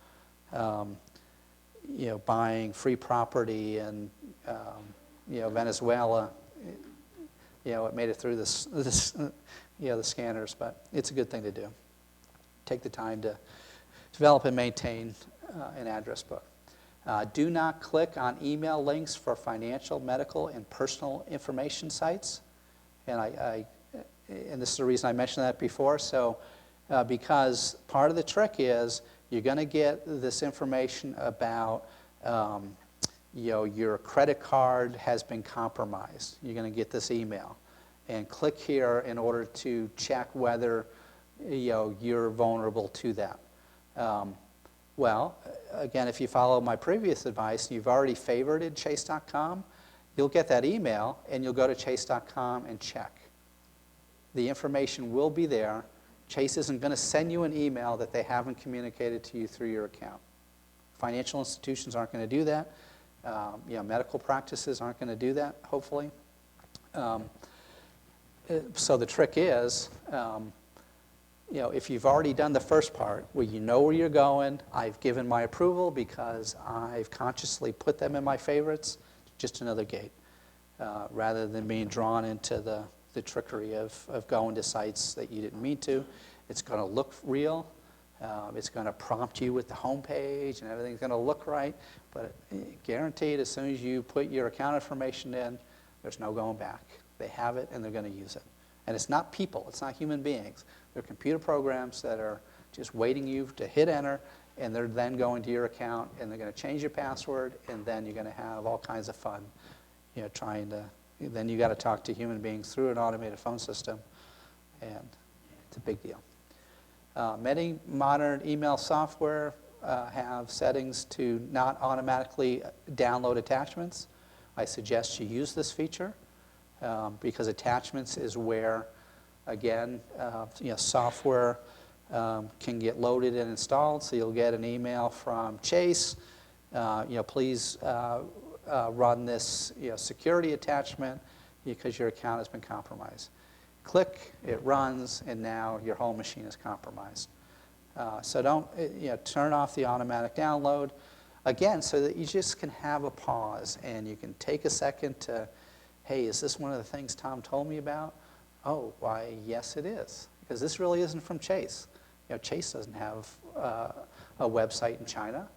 buying free property in Venezuela, it made it through the scanners, but it's a good thing to do. Take the time to develop and maintain an address book. Do not click on email links for financial, medical, and personal information sites. And and this is the reason I mentioned that before. So, because part of the trick is you're going to get this information about your credit card has been compromised. You're going to get this email, and click here in order to check whether you're vulnerable to that. Well, again, if you follow my previous advice, you've already favorited chase.com, you'll get that email and you'll go to chase.com and check. The information will be there. Chase isn't going to send you an email that they haven't communicated to you through your account. Financial institutions aren't going to do that. Medical practices aren't going to do that, hopefully. So the trick is, if you've already done the first part, where you know where you're going, I've given my approval because I've consciously put them in my favorites, just another gate, rather than being drawn into the trickery of going to sites that you didn't mean to. It's going to look real. It's going to prompt you with the home page, and everything's going to look right. But guaranteed, as soon as you put your account information in, there's no going back. They have it, and they're going to use it. And it's not people. It's not human beings. They're computer programs that are just waiting you to hit enter, and they're then going to your account, and they're going to change your password, and then you're going to have all kinds of fun, trying to. Then you got to talk to human beings through an automated phone system, and it's a big deal. Many modern email software have settings to not automatically download attachments. I suggest you use this feature because attachments is where, again, software can get loaded and installed. So you'll get an email from Chase. Please run this security attachment because your account has been compromised. Click, it runs, and now your whole machine is compromised. So don't turn off the automatic download. Again, so that you just can have a pause and you can take a second to, hey, is this one of the things Tom told me about? Oh, why, yes, it is. Because this really isn't from Chase. Chase doesn't have a website in China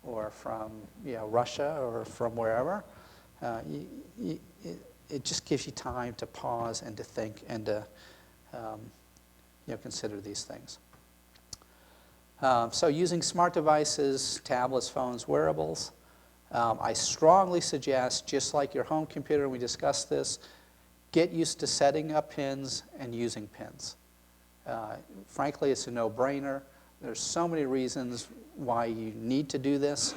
or from Russia or from wherever. It just gives you time to pause and to think and to consider these things. So using smart devices, tablets, phones, wearables, I strongly suggest, just like your home computer, we discussed this, get used to setting up pins and using pins. Frankly, it's a no-brainer. There's so many reasons why you need to do this,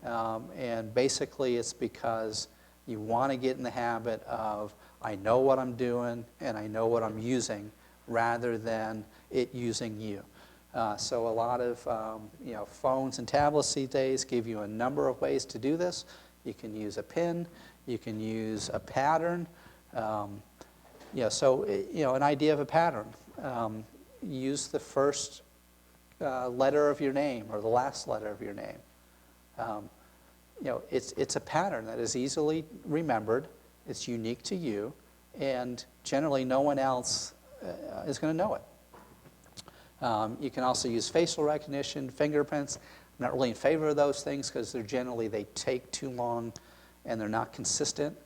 and basically it's because you want to get in the habit of, I know what I'm doing and I know what I'm using, rather than it using you. So a lot of phones and tablets these days give you a number of ways to do this. You can use a pin, you can use a pattern. An idea of a pattern. Use the first letter of your name or the last letter of your name. It's a pattern that is easily remembered. It's unique to you, and generally no one else is going to know it. You can also use facial recognition, fingerprints. I'm not really in favor of those things because they take too long and they're not consistent.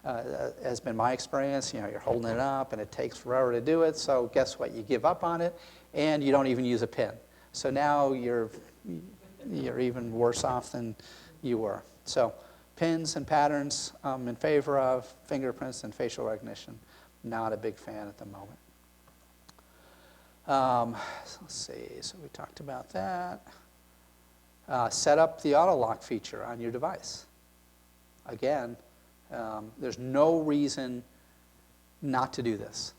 Has been my experience. You're holding it up and it takes forever to do it. So guess what? You give up on it, and you don't even use a pin. So now you're even worse off than you were. So pins and patterns I'm in favor of. Fingerprints and facial recognition, not a big fan at the moment. Let's see. So we talked about that. Set up the auto lock feature on your device. Again, there's no reason not to do this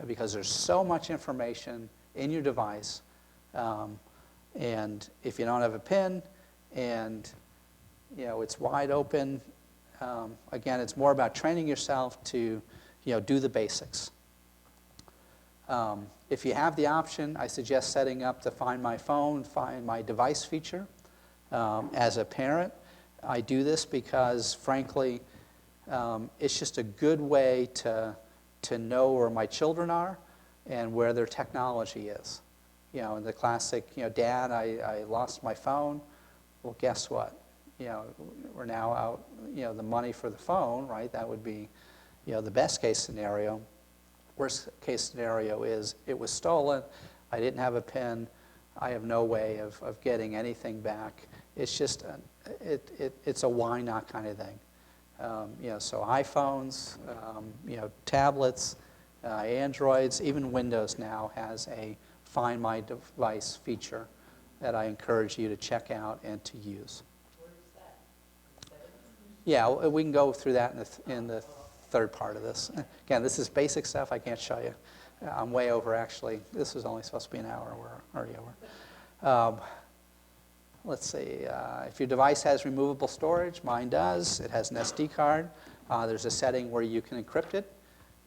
because there's so much information in your device, and if you don't have a PIN and it's wide open, again, it's more about training yourself to do the basics. If you have the option, I suggest setting up the Find My Phone, Find My Device feature. As a parent, I do this because, frankly, it's just a good way to know where my children are and where their technology is. And the classic, Dad, I lost my phone. Well, guess what? We're now out, the money for the phone, right? That would be, the best case scenario. Worst case scenario is it was stolen. I didn't have a PIN. I have no way of getting anything back. It's just, it's a why not kind of thing. So iPhones, tablets, Androids, even Windows now has a Find My Device feature that I encourage you to check out and to use. Yeah, we can go through that in the third part of this. Again, this is basic stuff. I can't show you. I'm way over, actually. This was only supposed to be an hour. We're already over. Let's see. If your device has removable storage, mine does. It has an SD card. There's a setting where you can encrypt it.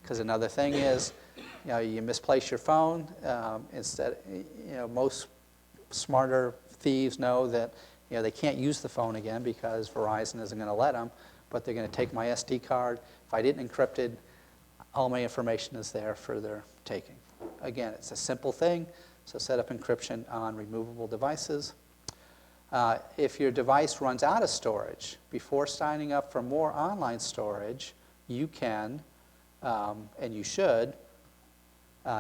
Because another thing is, you misplace your phone. Most smarter thieves know that they can't use the phone again because Verizon isn't going to let them, but they're going to take my SD card. If I didn't encrypt it, all my information is there for their taking. Again, it's a simple thing, so set up encryption on removable devices. If your device runs out of storage, before signing up for more online storage, you can, and you should,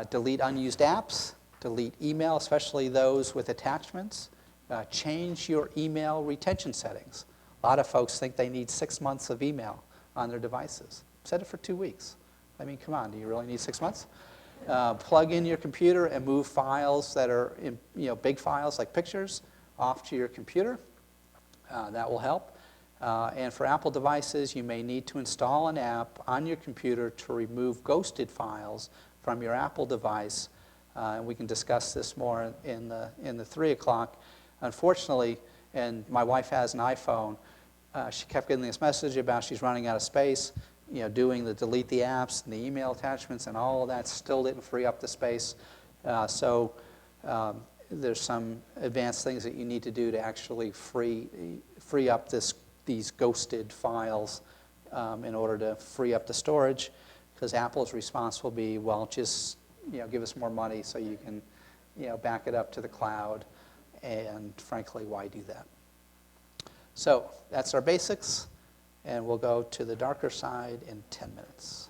delete unused apps, delete email, especially those with attachments. Change your email retention settings. A lot of folks think they need 6 months of email on their devices. Set it for 2 weeks. I mean, come on, do you really need 6 months? Plug in your computer and move files that are, big files like pictures off to your computer. That will help. And for Apple devices, you may need to install an app on your computer to remove ghosted files from your Apple device. And we can discuss this more in the 3 o'clock. Unfortunately, and my wife has an iPhone, she kept getting this message about she's running out of space, doing the delete the apps and the email attachments and all of that still didn't free up the space. So there's some advanced things that you need to do to actually free up these ghosted files in order to free up the storage, because Apple's response will be, well, just give us more money so you can back it up to the cloud. And frankly, why do that? So that's our basics, and we'll go to the darker side in 10 minutes.